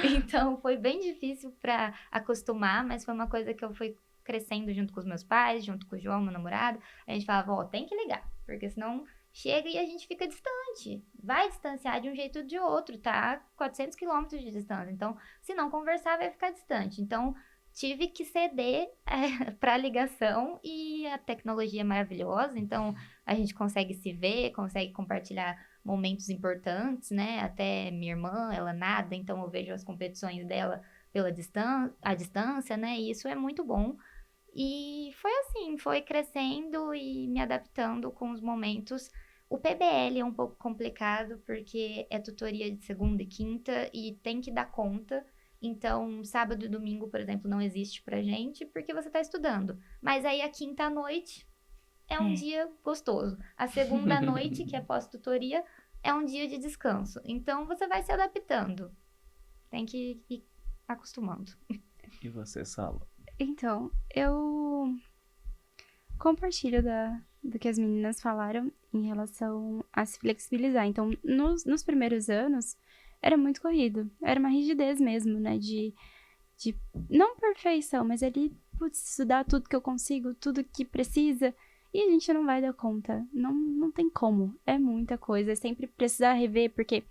Então, foi bem difícil pra acostumar, mas foi uma coisa que eu fui crescendo junto com os meus pais, junto com o João, meu namorado. A gente falava, tem que ligar, porque senão chega e a gente fica distante. Vai distanciar de um jeito ou de outro, tá? 400 quilômetros de distância. Então, se não conversar, vai ficar distante. Então, tive que ceder para a ligação, e a tecnologia é maravilhosa, então a gente consegue se ver, consegue compartilhar momentos importantes, né? Até minha irmã, ela nada, então eu vejo as competições dela à distância, né? E isso é muito bom. E foi assim, foi crescendo e me adaptando com os momentos. O PBL é um pouco complicado, porque é tutoria de segunda e quinta e tem que dar conta. Então, sábado e domingo, por exemplo, não existe pra gente, porque você tá estudando. Mas aí a quinta à noite é um dia gostoso. A segunda à noite, que é pós-tutoria, é um dia de descanso. Então, você vai se adaptando. Tem que ir acostumando. E você, Salo? Então, eu compartilho do que as meninas falaram em relação a se flexibilizar. Então, nos primeiros anos, era muito corrido. Era uma rigidez mesmo, né? De não perfeição, mas ali, estudar tudo que eu consigo, tudo que precisa. E a gente não vai dar conta. Não tem como. É muita coisa. É sempre precisar rever, porque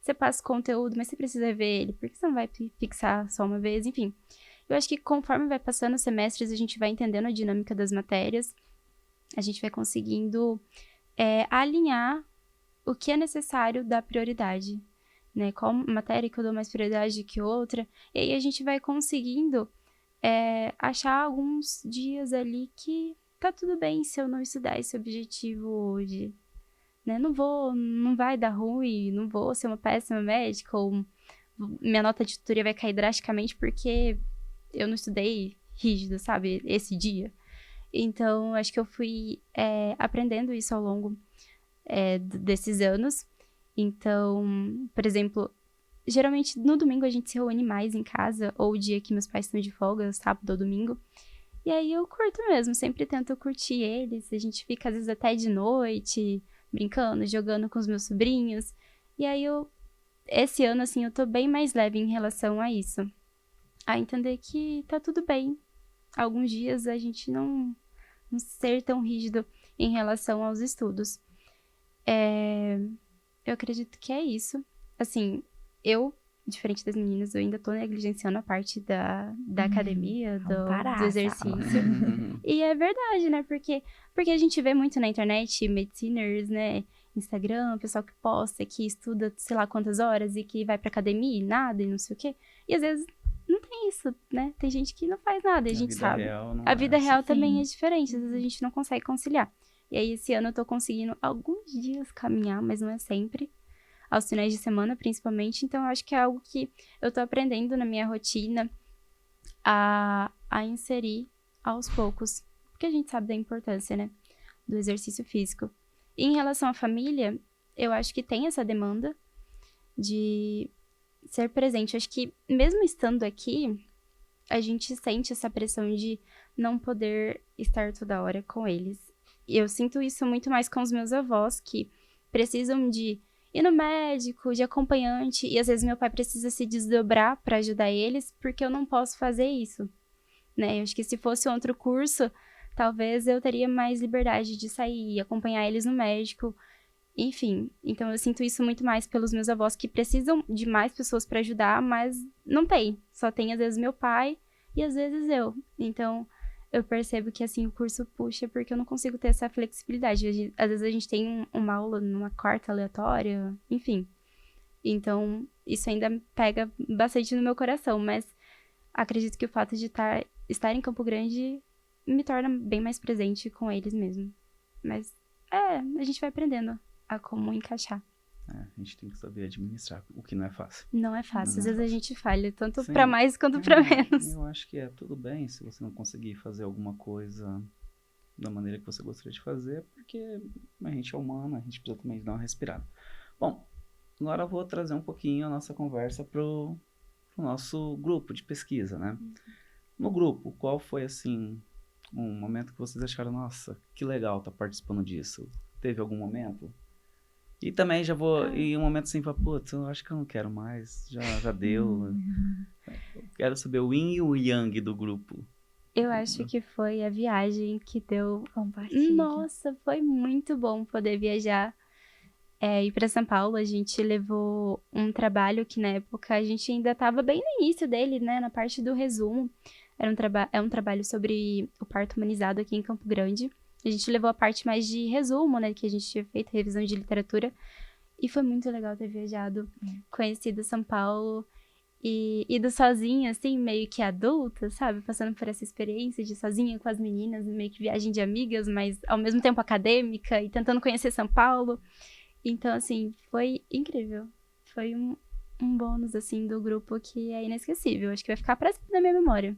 você passa o conteúdo, mas você precisa rever ele. Porque você não vai fixar só uma vez, enfim. Eu acho que conforme vai passando os semestres, a gente vai entendendo a dinâmica das matérias. A gente vai conseguindo alinhar o que é necessário dar prioridade, né? Qual matéria que eu dou mais prioridade que outra. E aí a gente vai conseguindo achar alguns dias ali que tá tudo bem se eu não estudar esse objetivo hoje, né? Não vai dar ruim, não vou ser uma péssima médica, ou minha nota de tutoria vai cair drasticamente porque eu não estudei rígido, sabe? Esse dia. Então, acho que eu fui aprendendo isso ao longo desses anos. Então, por exemplo, geralmente no domingo a gente se reúne mais em casa, ou o dia que meus pais estão de folga, sábado ou domingo. E aí eu curto mesmo, sempre tento curtir eles. A gente fica às vezes até de noite, brincando, jogando com os meus sobrinhos. E aí esse ano, assim, eu tô bem mais leve em relação a isso. A entender que tá tudo bem. Alguns dias a gente não ser tão rígido em relação aos estudos. Eu acredito que é isso. Assim, diferente das meninas, eu ainda tô negligenciando a parte da academia, vamos parar, do exercício. Uhum. E é verdade, né? Porque a gente vê muito na internet, mediciners, né? Instagram, pessoal que posta, que estuda sei lá quantas horas e que vai pra academia e nada e não sei o quê. E às vezes não tem isso, né? Tem gente que não faz nada e a gente sabe. Real não A é vida assim. real também Sim. é diferente, às vezes a gente não consegue conciliar. E aí esse ano eu tô conseguindo alguns dias caminhar, mas não é sempre. Aos finais de semana, principalmente. Então, eu acho que é algo que eu tô aprendendo na minha rotina a inserir aos poucos. Porque a gente sabe da importância, né? Do exercício físico. E em relação à família, eu acho que tem essa demanda de ser presente. Eu acho que, mesmo estando aqui, a gente sente essa pressão de não poder estar toda hora com eles. E eu sinto isso muito mais com os meus avós, que precisam de ir no médico, de acompanhante, e às vezes meu pai precisa se desdobrar para ajudar eles, porque eu não posso fazer isso, né? Eu acho que se fosse outro curso, talvez eu teria mais liberdade de sair e acompanhar eles no médico, enfim. Então eu sinto isso muito mais pelos meus avós, que precisam de mais pessoas para ajudar, mas não tem. Só tem às vezes meu pai e às vezes eu. Então eu percebo que, assim, o curso puxa porque eu não consigo ter essa flexibilidade. Às vezes a gente tem uma aula numa quarta aleatória, enfim. Então, isso ainda pega bastante no meu coração, mas acredito que o fato de estar em Campo Grande me torna bem mais presente com eles mesmo. Mas, a gente vai aprendendo a como encaixar. A gente tem que saber administrar, o que não é fácil. Não é fácil, às vezes a gente falha, tanto Sim. pra mais quanto pra menos. Eu acho que é tudo bem se você não conseguir fazer alguma coisa da maneira que você gostaria de fazer, porque a gente é humano, a gente precisa também dar uma respirada. Bom, agora eu vou trazer um pouquinho a nossa conversa pro nosso grupo de pesquisa, né? No grupo, qual foi, assim, um momento que vocês acharam, nossa, que legal tá participando disso? Teve algum momento? E também já vou em um momento assim, putz, eu acho que eu não quero mais, já deu. Eu quero saber o yin e o yang do grupo. Eu acho que foi a viagem que deu. Compartilha. Nossa, foi muito bom poder viajar. Ir pra São Paulo, a gente levou um trabalho que na época a gente ainda estava bem no início dele, né? Na parte do resumo. É um trabalho sobre o parto humanizado aqui em Campo Grande. A gente levou a parte mais de resumo, né? Que a gente tinha feito, revisão de literatura. E foi muito legal ter viajado, conhecido São Paulo e ido sozinha, assim, meio que adulta, sabe? Passando por essa experiência de sozinha com as meninas, meio que viagem de amigas, mas ao mesmo tempo acadêmica e tentando conhecer São Paulo. Então, assim, foi incrível. Foi um bônus, assim, do grupo que é inesquecível. Acho que vai ficar pra sempre na minha memória.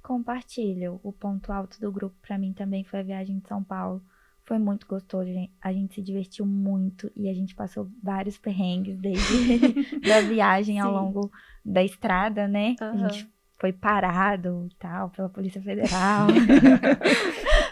Compartilho. O ponto alto do grupo pra mim também foi a viagem de São Paulo. Foi muito gostoso, gente. A gente se divertiu muito e a gente passou vários perrengues desde da viagem ao Sim. longo da estrada, né? A gente foi parado e tal pela Polícia Federal.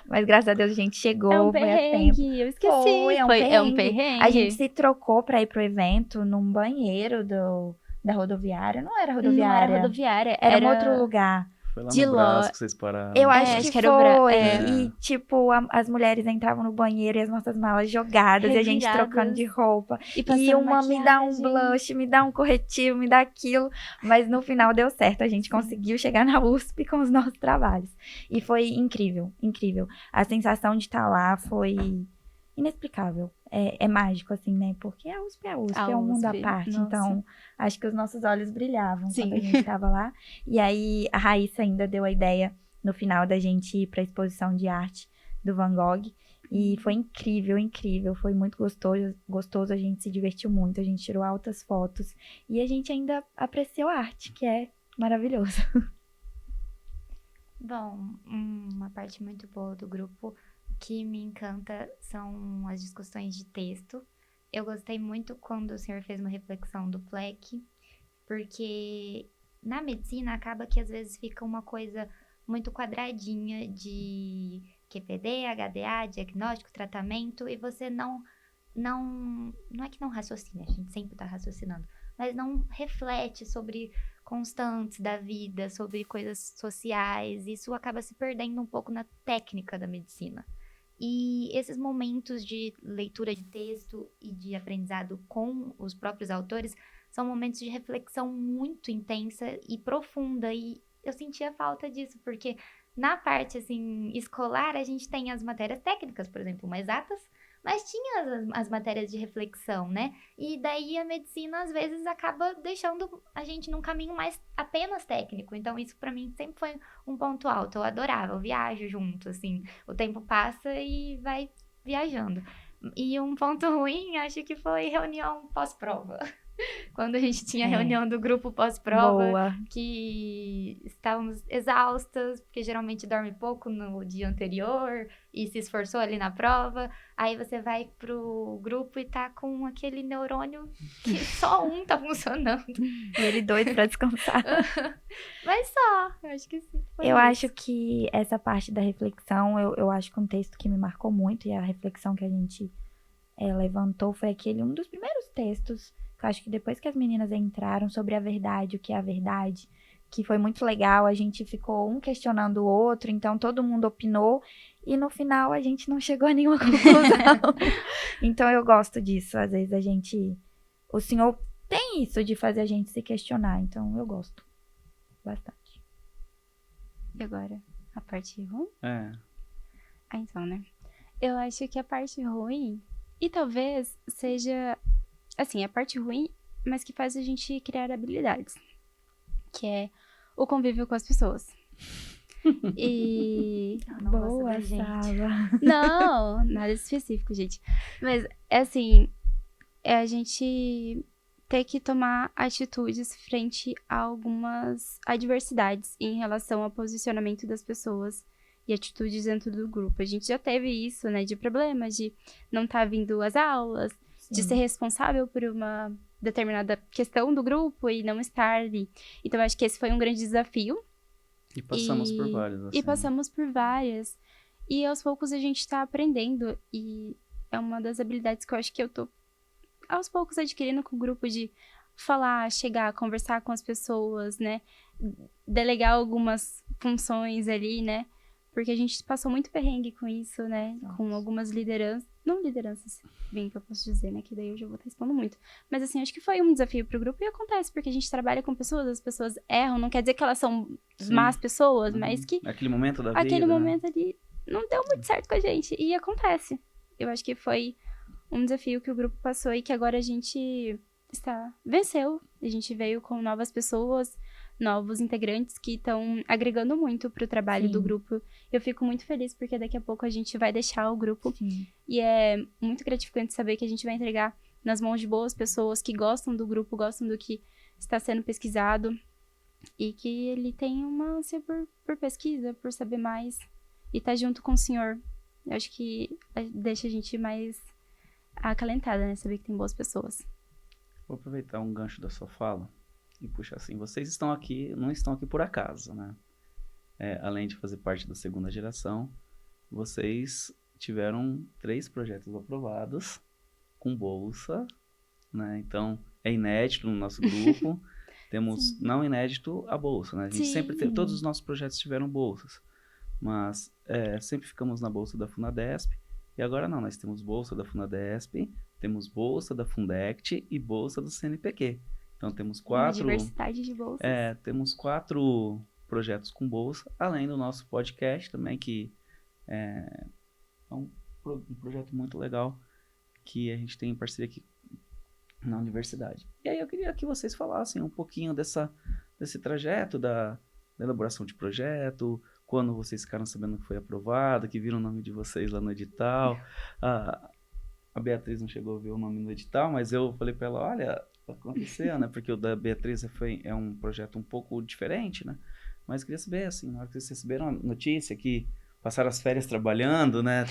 Mas graças a Deus a gente chegou, É um foi a tempo. perrengue, eu esqueci. É um perrengue. A gente se trocou pra ir pro evento num banheiro da rodoviária. Não era rodoviária. Não era rodoviária, Era um outro lugar. Foi lá De no Ló. braço que vocês pararam. Eu acho acho que que era o foi. É. E, tipo, as mulheres entravam no banheiro e as nossas malas jogadas. E a gente Reviradas. trocando de roupa. E E passando uma me dá um maquiagem. blush, me dá um corretivo, me dá aquilo. Mas no final deu certo. A gente conseguiu chegar na USP com os nossos trabalhos. E foi incrível, incrível. A sensação de estar lá foi inexplicável. É mágico, assim, né? Porque a USP A é um mundo à USP, parte. nossa. Então, acho que os nossos olhos brilhavam Sim. quando a gente estava lá. E aí, a Raíssa ainda deu a ideia no final da gente ir para a exposição de arte do Van Gogh. E foi incrível, incrível. Foi muito gostoso. A gente se divertiu muito. A gente tirou altas fotos. E a gente ainda apreciou a arte, que é maravilhoso. Bom, uma parte muito boa do grupo que me encanta são as discussões de texto. Eu gostei muito quando o senhor fez uma reflexão do PLEC, porque na medicina acaba que às vezes fica uma coisa muito quadradinha de QPD, HDA, diagnóstico, tratamento, e você não é que não raciocina, a gente sempre tá raciocinando, mas não reflete sobre constantes da vida, sobre coisas sociais. Isso acaba se perdendo um pouco na técnica da medicina. E esses momentos de leitura de texto e de aprendizado com os próprios autores são momentos de reflexão muito intensa e profunda. E eu sentia falta disso, porque na parte, assim, escolar, a gente tem as matérias técnicas, por exemplo, mais exatas, mas tinha as matérias de reflexão, né? E daí a medicina, às vezes, acaba deixando a gente num caminho mais apenas técnico. Então, isso pra mim sempre foi um ponto alto. Eu adorava, eu viajo junto, assim. O tempo passa e vai viajando. E um ponto ruim, acho que foi reunião pós-prova. Quando a gente tinha reunião do grupo pós-prova, Boa. que estávamos exaustas, porque geralmente dorme pouco no dia anterior e se esforçou ali na prova. Aí você vai pro grupo e tá com aquele neurônio que só um tá funcionando. E ele doido pra descansar. Mas só, eu acho que sim. Eu acho que essa parte da reflexão, eu acho que um texto que me marcou muito, e a reflexão que a gente levantou foi um dos primeiros textos, que eu acho que depois que as meninas entraram sobre a verdade, o que é a verdade, que foi muito legal, a gente ficou um questionando o outro, então todo mundo opinou, e no final a gente não chegou a nenhuma conclusão. Então eu gosto disso, às vezes o senhor tem isso de fazer a gente se questionar, então eu gosto bastante. E agora, a parte ruim? É. Ah, então, né? Eu acho que a parte ruim, e talvez seja, assim, a parte ruim, mas que faz a gente criar habilidades, que é o convívio com as pessoas. E... Não gosto Boa, da gente. Sala. Não, nada específico, gente. Mas, é assim, é a gente ter que tomar atitudes frente a algumas adversidades em relação ao posicionamento das pessoas e atitudes dentro do grupo. A gente já teve isso, né, de problemas, de não estar vindo às aulas, de ser responsável por uma determinada questão do grupo e não estar ali. Então, eu acho que esse foi um grande desafio. E passamos por vários, assim. E passamos por várias. E aos poucos a gente tá aprendendo. E é uma das habilidades que eu acho que eu tô aos poucos adquirindo com o grupo, de falar, chegar, conversar com as pessoas, né? Delegar algumas funções ali, né? Porque a gente passou muito perrengue com isso, né? Nossa. Com algumas lideranças. Não lideranças, bem que eu posso dizer, né? Que daí eu já vou estar expondo muito. Mas assim, acho que foi um desafio pro grupo e acontece, porque a gente trabalha com pessoas, as pessoas erram. Não quer dizer que elas são Sim. más pessoas, Uhum. mas que Naquele momento da vida, aquele né? momento ali não deu muito certo com a gente. E acontece. Eu acho que foi um desafio que o grupo passou e que agora a gente venceu. A gente veio com novas pessoas, novos integrantes que estão agregando muito pro trabalho do grupo. Eu fico muito feliz porque daqui a pouco a gente vai deixar o grupo. Sim. E é muito gratificante saber que a gente vai entregar nas mãos de boas pessoas que gostam do grupo, gostam do que está sendo pesquisado e que ele tem uma ânsia por pesquisa, por saber mais e tá junto com o senhor. Eu acho que deixa a gente mais acalentada, né? Saber que tem boas pessoas. Vou aproveitar um gancho da sua fala e puxar assim. Vocês estão aqui, não estão aqui por acaso, né? Além de fazer parte da segunda geração, vocês tiveram 3 projetos aprovados com bolsa, né? Então, é inédito no nosso grupo. Temos, não inédito, a bolsa, né? A gente sempre teve, todos os nossos projetos tiveram bolsas. Mas sempre ficamos na bolsa da Funadesp. E agora não, nós temos bolsa da Funadesp, temos bolsa da Fundect e bolsa do CNPq. Então temos 4... Uma diversidade de bolsas. Temos 4 projetos com bolsa, além do nosso podcast também, que é um projeto muito legal que a gente tem em parceria aqui na universidade. E aí eu queria que vocês falassem um pouquinho desse trajeto da elaboração de projeto, quando vocês ficaram sabendo que foi aprovado, que viram o nome de vocês lá no edital. A Beatriz não chegou a ver o nome no edital, mas eu falei para ela, olha, aconteceu, né? Porque o da Beatriz é um projeto um pouco diferente, né? Mas eu queria saber, assim, na hora que vocês receberam a notícia que passaram as férias trabalhando, né?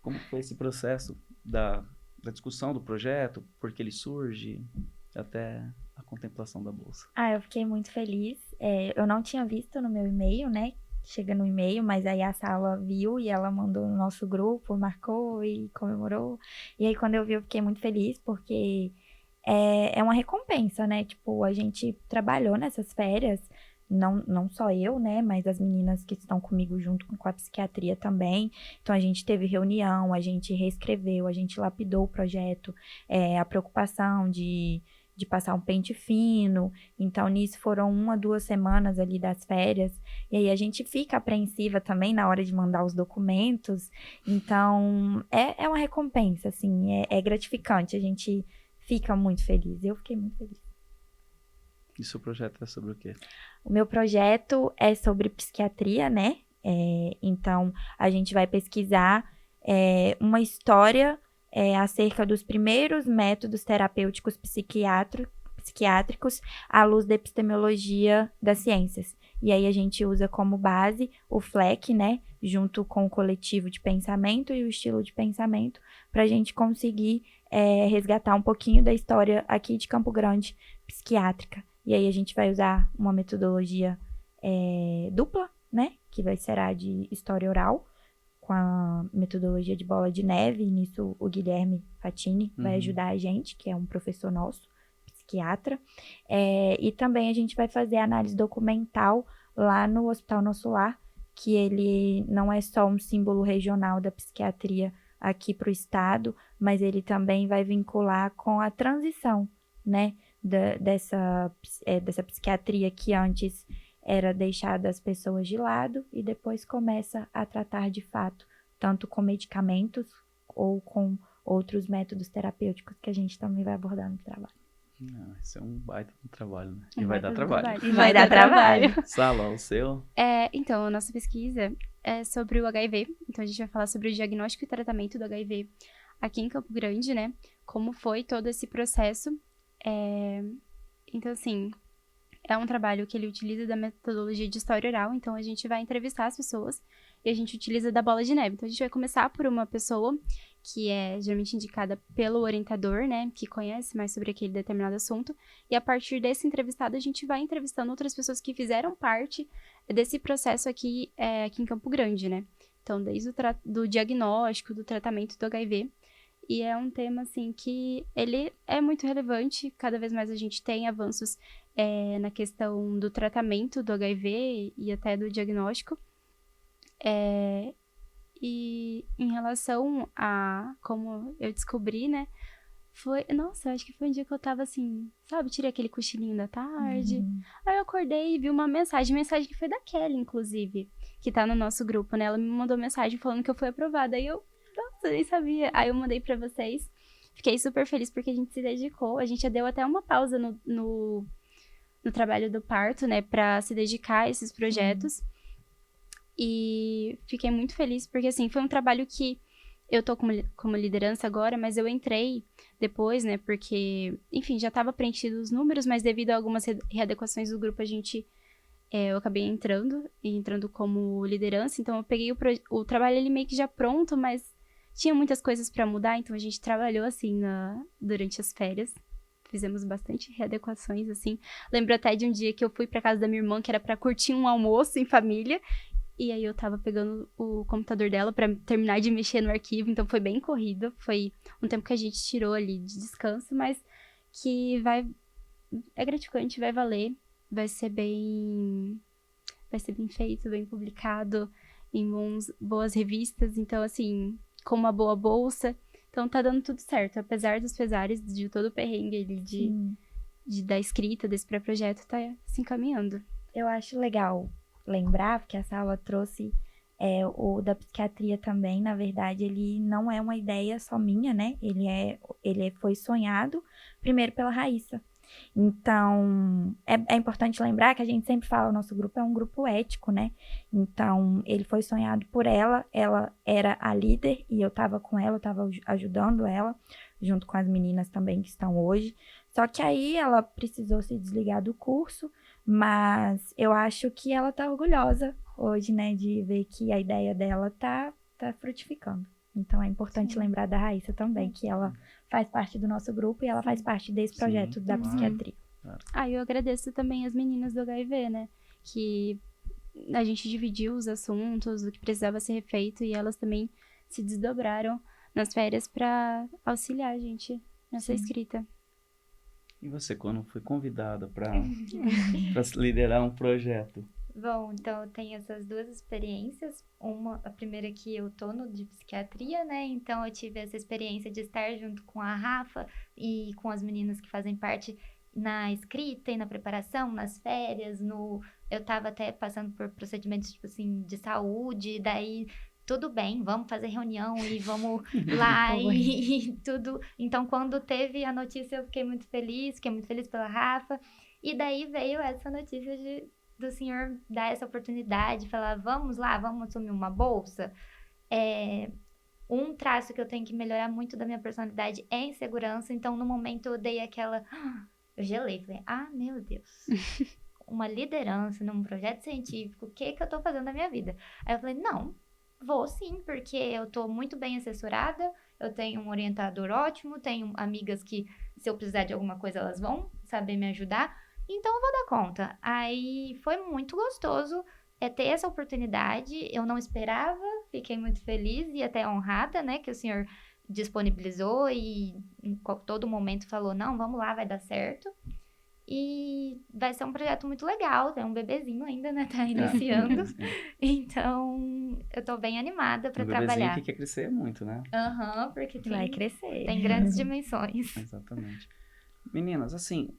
Como foi esse processo da discussão do projeto, por que ele surge, até a contemplação da bolsa? Eu fiquei muito feliz. Eu não tinha visto no meu e-mail, né, chega no e-mail, mas aí a Sala viu e ela mandou no nosso grupo, marcou e comemorou. E aí quando eu vi, eu fiquei muito feliz, porque é uma recompensa, né? Tipo, a gente trabalhou nessas férias, não só eu, né? Mas as meninas que estão comigo junto com a psiquiatria também. Então, a gente teve reunião, a gente reescreveu, a gente lapidou o projeto, a preocupação de passar um pente fino. Então, nisso foram 1 a 2 semanas ali das férias. E aí, a gente fica apreensiva também na hora de mandar os documentos. Então, é uma recompensa, assim, é gratificante. A gente fica muito feliz. Eu fiquei muito feliz. E seu projeto é sobre o quê? O meu projeto é sobre psiquiatria, né? Então, a gente vai pesquisar uma história acerca dos primeiros métodos terapêuticos psiquiátricos à luz da epistemologia das ciências. E aí a gente usa como base o FLEC, né? Junto com o coletivo de pensamento e o estilo de pensamento, para a gente conseguir resgatar um pouquinho da história aqui de Campo Grande psiquiátrica. E aí a gente vai usar uma metodologia dupla, né? Que será de história oral, com a metodologia de bola de neve. E nisso o Guilherme Fatini vai ajudar a gente, que é um professor nosso, psiquiatra. E também a gente vai fazer análise documental lá no Hospital Nosso Lar, que ele não é só um símbolo regional da psiquiatria aqui para o estado, mas ele também vai vincular com a transição, né? Dessa psiquiatria que antes era deixada as pessoas de lado e depois começa a tratar de fato, tanto com medicamentos ou com outros métodos terapêuticos que a gente também vai abordar no trabalho. Isso é um baita de trabalho, né? E vai dar trabalho. E vai dar trabalho. Sala, o seu? Então, a nossa pesquisa é sobre o HIV. Então, a gente vai falar sobre o diagnóstico e tratamento do HIV aqui em Campo Grande, né? Como foi todo esse processo. Então, assim, é um trabalho que ele utiliza da metodologia de história oral. Então, a gente vai entrevistar as pessoas e a gente utiliza da bola de neve. Então, a gente vai começar por uma pessoa que é geralmente indicada pelo orientador, né, que conhece mais sobre aquele determinado assunto. E a partir desse entrevistado, a gente vai entrevistando outras pessoas que fizeram parte desse processo aqui em Campo Grande, né. Então, desde do diagnóstico, do tratamento do HIV. E é um tema, assim, que ele é muito relevante. Cada vez mais a gente tem avanços na questão do tratamento do HIV e até do diagnóstico. E em relação a como eu descobri, né, nossa, eu acho que foi um dia que eu tava assim, sabe, tirei aquele cochilinho da tarde. Aí eu acordei e vi uma mensagem que foi da Kelly, inclusive, que tá no nosso grupo, né, ela me mandou mensagem falando que eu fui aprovada. Aí eu, nossa, eu nem sabia. Aí eu mandei pra vocês, fiquei super feliz porque a gente se dedicou, a gente já deu até uma pausa no trabalho do parto, né, pra se dedicar a esses projetos. E fiquei muito feliz, porque, assim, foi um trabalho que eu tô como liderança agora, mas eu entrei depois, né, porque, enfim, já tava preenchido os números, mas devido a algumas readequações do grupo, eu acabei entrando como liderança. Então, eu peguei o trabalho ali meio que já pronto, mas tinha muitas coisas pra mudar, então a gente trabalhou, assim, durante as férias. Fizemos bastante readequações, assim. Lembro até de um dia que eu fui pra casa da minha irmã, que era pra curtir um almoço em família. E aí eu tava pegando o computador dela pra terminar de mexer no arquivo, então foi bem corrido. Foi um tempo que a gente tirou ali de descanso, mas que é gratificante, vai valer, vai ser bem feito, bem publicado em boas revistas. Então, assim, com uma boa bolsa, então tá dando tudo certo. Apesar dos pesares de todo o perrengue ali da escrita desse pré-projeto, tá se encaminhando. Eu acho legal lembrar, porque a Sala trouxe o da psiquiatria também. Na verdade, ele não é uma ideia só minha, né? Ele foi sonhado primeiro pela Raíssa. Então, é importante lembrar que a gente sempre fala, o nosso grupo é um grupo ético, né? Então, ele foi sonhado por ela era a líder e eu tava com ela, eu tava ajudando ela, junto com as meninas também que estão hoje. Só que aí ela precisou se desligar do curso, mas eu acho que ela tá orgulhosa hoje, né, de ver que a ideia dela tá frutificando. Então é importante lembrar da Raíssa também, que ela faz parte do nosso grupo e ela faz parte desse projeto da psiquiatria. Eu agradeço também as meninas do HIV, né, que a gente dividiu os assuntos, o que precisava ser feito, e elas também se desdobraram nas férias para auxiliar a gente nessa escrita. E você, quando foi convidada para liderar um projeto? Bom, então eu tenho essas duas experiências. A primeira que eu tô no de psiquiatria, né? Então eu tive essa experiência de estar junto com a Rafa e com as meninas que fazem parte na escrita e na preparação, nas férias, eu tava até passando por procedimentos, tipo assim, de saúde, daí tudo bem, vamos fazer reunião e vamos lá e tudo. Então, quando teve a notícia, eu fiquei muito feliz pela Rafa. E daí veio essa notícia do senhor dar essa oportunidade, falar, vamos lá, vamos assumir uma bolsa. Um traço que eu tenho que melhorar muito da minha personalidade é insegurança. Então, no momento, eu dei aquela... Eu gelei, falei, meu Deus. Uma liderança num projeto científico, o que eu tô fazendo na minha vida? Aí eu falei, não, vou sim, porque eu tô muito bem assessorada, eu tenho um orientador ótimo, tenho amigas que, se eu precisar de alguma coisa, elas vão saber me ajudar, então eu vou dar conta. Aí foi muito gostoso ter essa oportunidade, eu não esperava, fiquei muito feliz e até honrada, né, que o senhor disponibilizou e em todo momento falou, não, vamos lá, vai dar certo. E vai ser um projeto muito legal, tem um bebezinho ainda, né, tá iniciando. Então, eu tô bem animada pra trabalhar. Um bebezinho que quer crescer muito, né? Porque Vai crescer. tem grandes dimensões. Exatamente. Meninas, assim,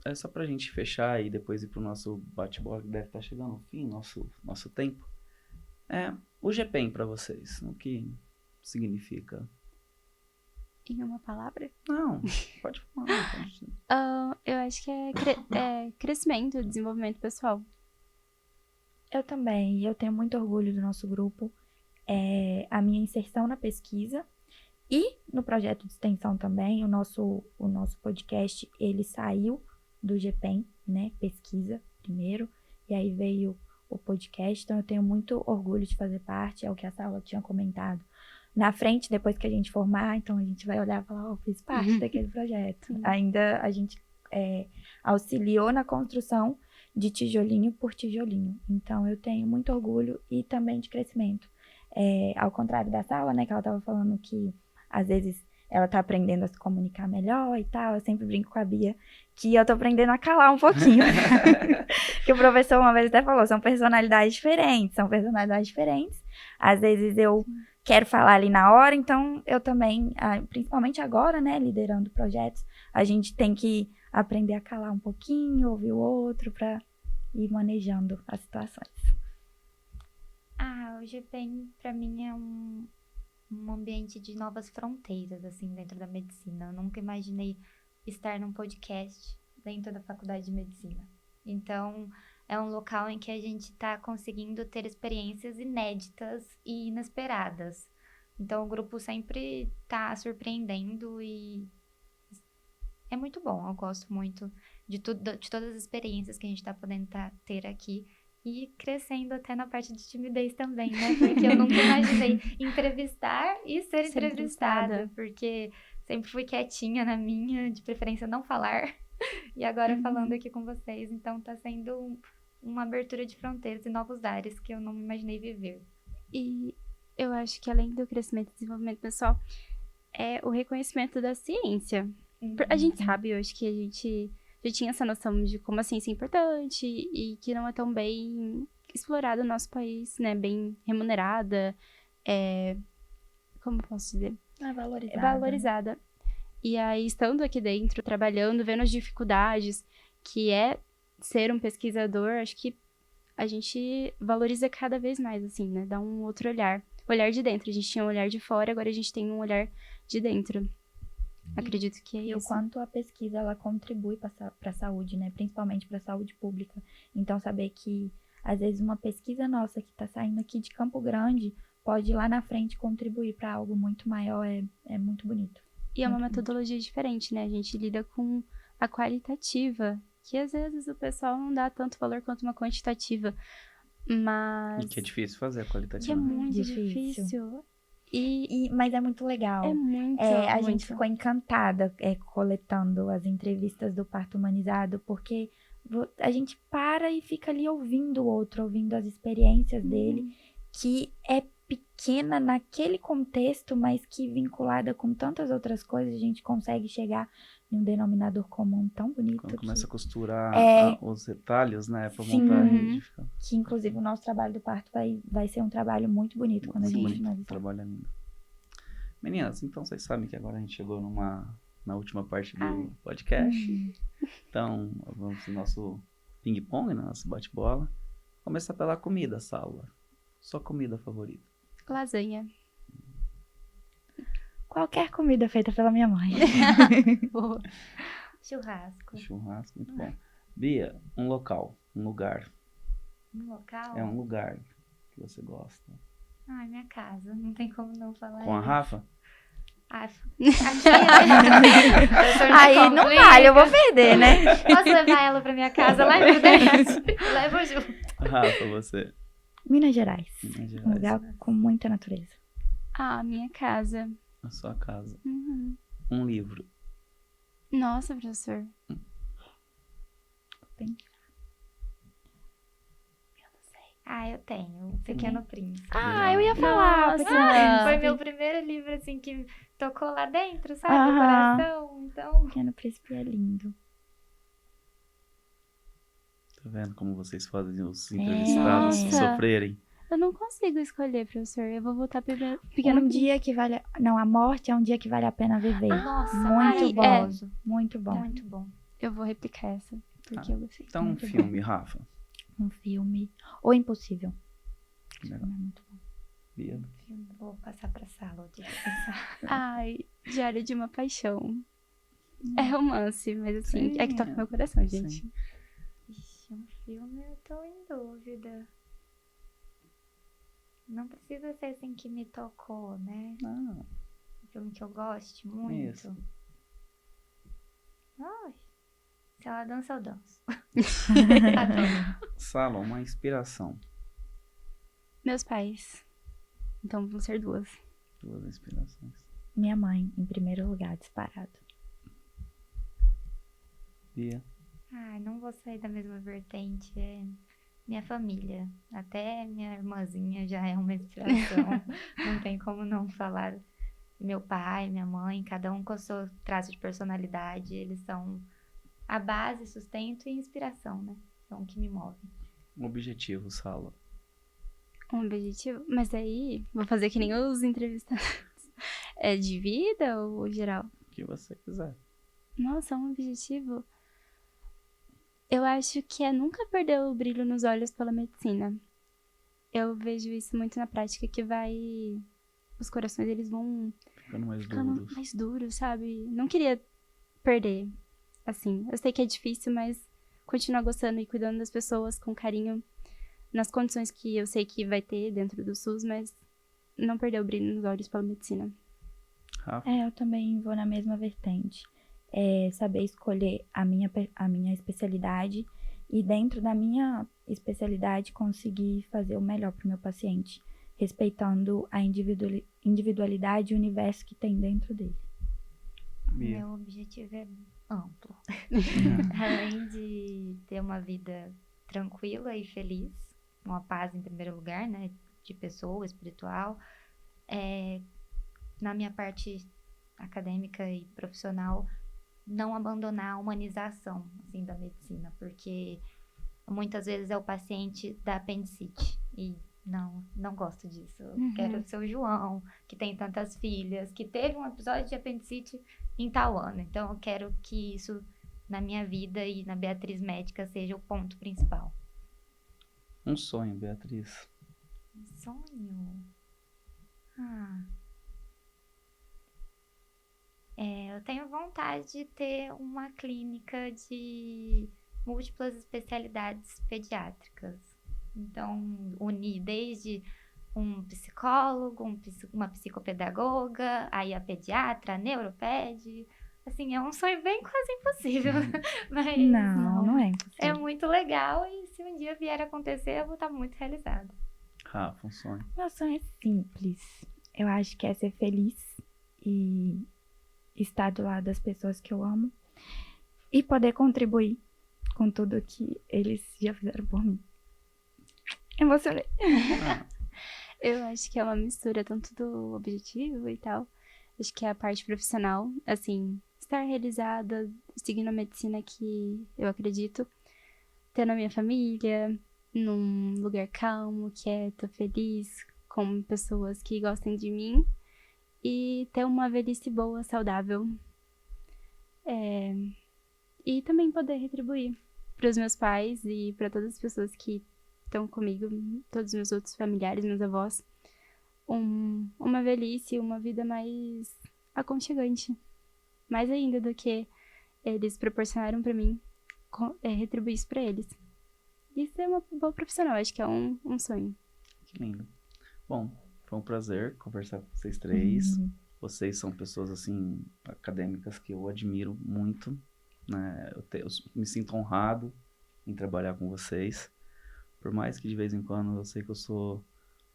é só pra gente fechar e depois ir pro nosso bate-bola, que deve estar chegando ao fim, nosso tempo. O GPEM pra vocês, o que significa? Em uma palavra? Não, pode falar. Eu acho que é crescimento, desenvolvimento pessoal. Eu também, eu tenho muito orgulho do nosso grupo, a minha inserção na pesquisa e no projeto de extensão também. O nosso podcast, ele saiu do GPEM, né, pesquisa primeiro, e aí veio o podcast, então eu tenho muito orgulho de fazer parte, é o que a Sala tinha comentado. Na frente, depois que a gente formar, então a gente vai olhar e falar, fiz parte daquele projeto. Ainda a gente auxiliou na construção de tijolinho por tijolinho. Então eu tenho muito orgulho e também de crescimento. Ao contrário da Sala, né, que ela estava falando que às vezes ela tá aprendendo a se comunicar melhor e tal, eu sempre brinco com a Bia que eu tô aprendendo a calar um pouquinho. Que o professor uma vez até falou, são personalidades diferentes. Às vezes eu quero falar ali na hora, então eu também, principalmente agora, né, liderando projetos, a gente tem que aprender a calar um pouquinho, ouvir o outro para ir manejando as situações. O GPEM para mim é um ambiente de novas fronteiras, assim, dentro da medicina. Eu nunca imaginei estar num podcast dentro da faculdade de medicina. Então, é um local em que a gente está conseguindo ter experiências inéditas e inesperadas. Então, o grupo sempre está surpreendendo e é muito bom. Eu gosto muito de todas as experiências que a gente está podendo ter aqui e crescendo até na parte de timidez também, né? Porque eu nunca imaginei entrevistar e ser entrevistada, porque sempre fui quietinha na minha, de preferência não falar. E agora falando aqui com vocês, então tá sendo uma abertura de fronteiras e novos ares que eu não imaginei viver. E eu acho que além do crescimento e desenvolvimento pessoal, é o reconhecimento da ciência. A gente sabe, eu acho que a gente já tinha essa noção de como a ciência é importante e que não é tão bem explorada no nosso país, né? Bem remunerada, como posso dizer? Valorizada. E aí, estando aqui dentro, trabalhando, vendo as dificuldades que é ser um pesquisador, acho que a gente valoriza cada vez mais, assim, né? Dá um outro olhar. Olhar de dentro. A gente tinha um olhar de fora, agora a gente tem um olhar de dentro. Acredito que é isso. E o quanto a pesquisa, ela contribui para a saúde, né? Principalmente para a saúde pública. Então, saber que, às vezes, uma pesquisa nossa que está saindo aqui de Campo Grande pode, lá na frente, contribuir para algo muito maior, é muito bonito. E é uma metodologia diferente, né? A gente lida com a qualitativa, que às vezes o pessoal não dá tanto valor quanto uma quantitativa, mas... E que é difícil fazer a qualitativa. Que é muito difícil. Mas é muito legal. É muito, a gente ficou encantada coletando as entrevistas do Parto Humanizado, porque a gente para e fica ali ouvindo o outro, ouvindo as experiências dele, que é pequena naquele contexto, mas que vinculada com tantas outras coisas, a gente consegue chegar em um denominador comum tão bonito. Quando começa a costurar os retalhos, né? Pra Sim. montar a rede. Que inclusive o nosso trabalho do parto vai ser um trabalho muito bonito quando a gente finalizar. Trabalho lindo. Meninas, então vocês sabem que agora a gente chegou na última parte do podcast. Então, vamos pro nosso ping-pong, nosso bate-bola. Começar pela comida, Salva. Sua comida favorita? Lasanha. Qualquer comida feita pela minha mãe. Boa. Churrasco. Churrasco, muito bom. Bia, um local, um lugar. Um local? É um lugar que você gosta. Ai, minha casa. Não tem como não falar Com a isso. Rafa? Aí não vale, eu vou perder, né? Posso levar ela pra minha casa lá em Prudente? Levo junto. Rafa, você. Minas Gerais. Minas Gerais. Um lugar com muita natureza. Minha casa. A sua casa. Uhum. Um livro. Nossa, professor. Eu tenho. O Pequeno Príncipe. Eu ia falar. Nossa. Foi meu primeiro livro, assim, que tocou lá dentro, sabe? O Aham. coração. Então, Pequeno Príncipe é lindo. Tá vendo como vocês fazem os entrevistados Nossa. sofrerem? Eu não consigo escolher, professor. Eu vou voltar primeiro. Pequeno Um dia que vale... Não, a morte é um dia que vale a pena viver. nossa, Muito bom. maravilhoso. Muito bom. Muito bom. Eu vou replicar essa. Porque eu gostei. Então, um Muito filme, Rafa. Um filme. O Impossível. Legal. É muito bom. Bia. Vou passar pra sala, eu tenho que pensar. Ai, Diário de uma Paixão. É romance, mas assim, Sim, é que toca meu coração, gente. sim. Ixi, um filme eu tô em dúvida. Não precisa ser assim que me tocou, né? Ah, Um filme que eu goste muito. Isso. Ai, se ela dança, eu danço. Sala, uma inspiração. Meus pais. Então vão ser duas. Duas inspirações. Minha mãe, em primeiro lugar, disparado. Bia. Ai, não vou sair da mesma vertente. É minha família. Até minha irmãzinha já é uma inspiração. Não tem como não falar. Meu pai, minha mãe, cada um com o seu traço de personalidade. Eles são a base, sustento e inspiração, né? São o que me move. Um objetivo, Sala. Um objetivo? Mas aí, vou fazer que nem os entrevistados. É de vida ou geral? O que você quiser. Nossa, um objetivo. Eu acho que é nunca perder o brilho nos olhos pela medicina. Eu vejo isso muito na prática, que vai... Os corações, eles vão Ficando mais ficando duros. mais duros, sabe? Não queria perder, assim. Eu sei que é difícil, mas continuar gostando e cuidando das pessoas com carinho, nas condições que eu sei que vai ter dentro do SUS, mas não perder o brilho nos olhos pela medicina. Rafa. Eu também vou na mesma vertente. É saber escolher a minha especialidade e dentro da minha especialidade conseguir fazer o melhor para o meu paciente, respeitando a individualidade e o universo que tem dentro dele. Bia. Meu objetivo é amplo. Além de ter uma vida tranquila e feliz, uma paz em primeiro lugar, né? De pessoa, espiritual. Na minha parte acadêmica e profissional, não abandonar a humanização, assim, da medicina, porque muitas vezes é o paciente da apendicite e não gosto disso. Eu quero ser o João, que tem tantas filhas, que teve um episódio de apendicite em tal ano. Então, eu quero que isso, na minha vida e na Beatriz Médica, seja o ponto principal. Um sonho, Beatriz. Um sonho? Eu tenho vontade de ter uma clínica de múltiplas especialidades pediátricas. Então, unir desde um psicólogo, uma psicopedagoga, aí a pediatra, a neuroped. Assim, é um sonho bem quase impossível. Mas Não é impossível. é muito legal e se um dia vier a acontecer, eu vou estar muito realizada. Rafa, um sonho. Meu sonho é simples. Eu acho que é ser feliz e estar do lado das pessoas que eu amo e poder contribuir com tudo que eles já fizeram por mim. Emocionei. Eu acho que é uma mistura tanto do objetivo e tal. Acho que é a parte profissional, assim, estar realizada, seguindo a medicina que eu acredito, tendo a minha família, num lugar calmo, quieto, feliz, com pessoas que gostem de mim e ter uma velhice boa, saudável. E também poder retribuir para os meus pais e para todas as pessoas que estão comigo, todos os meus outros familiares, meus avós, uma velhice, uma vida mais aconchegante. Mais ainda do que eles proporcionaram para mim, retribuir isso para eles. Isso é uma boa profissional, acho que é um sonho. Que lindo. Bom, foi um prazer conversar com vocês três. Vocês são pessoas, assim, acadêmicas que eu admiro muito, né? Eu me sinto honrado em trabalhar com vocês. Por mais que de vez em quando eu sei que eu sou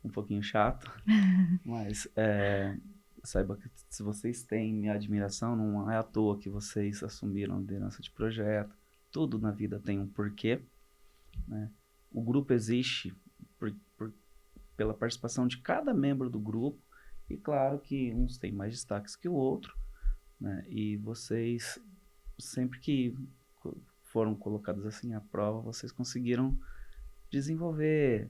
um pouquinho chato, mas saiba que se vocês têm minha admiração, não é à toa que vocês assumiram a liderança de projeto. Tudo na vida tem um porquê, né? O grupo existe pela participação de cada membro do grupo, e claro que uns têm mais destaques que o outro, né? E vocês, sempre que foram colocados assim à prova, vocês conseguiram desenvolver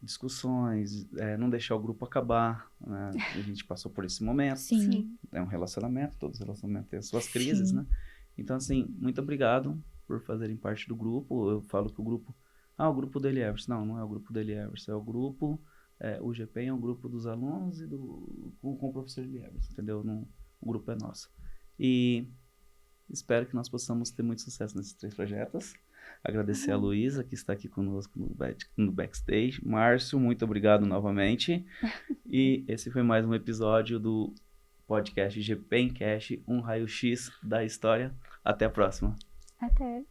discussões, não deixar o grupo acabar, né? A gente passou por esse momento. Sim. É um relacionamento, todos os relacionamentos têm as suas crises, Sim. né? Então, assim, muito obrigado por fazerem parte do grupo. Eu falo que o grupo do Eli Everson. Não é o grupo do Eli Everson, é o grupo, o GPEM é um grupo dos alunos e com o professor Eli Everson, entendeu? O grupo é nosso. E espero que nós possamos ter muito sucesso nesses 3 projetos. Agradecer a Luísa, que está aqui conosco no backstage. Márcio, muito obrigado novamente. E esse foi mais um episódio do podcast GPEM Cash, um raio-x da história. Até a próxima. Até.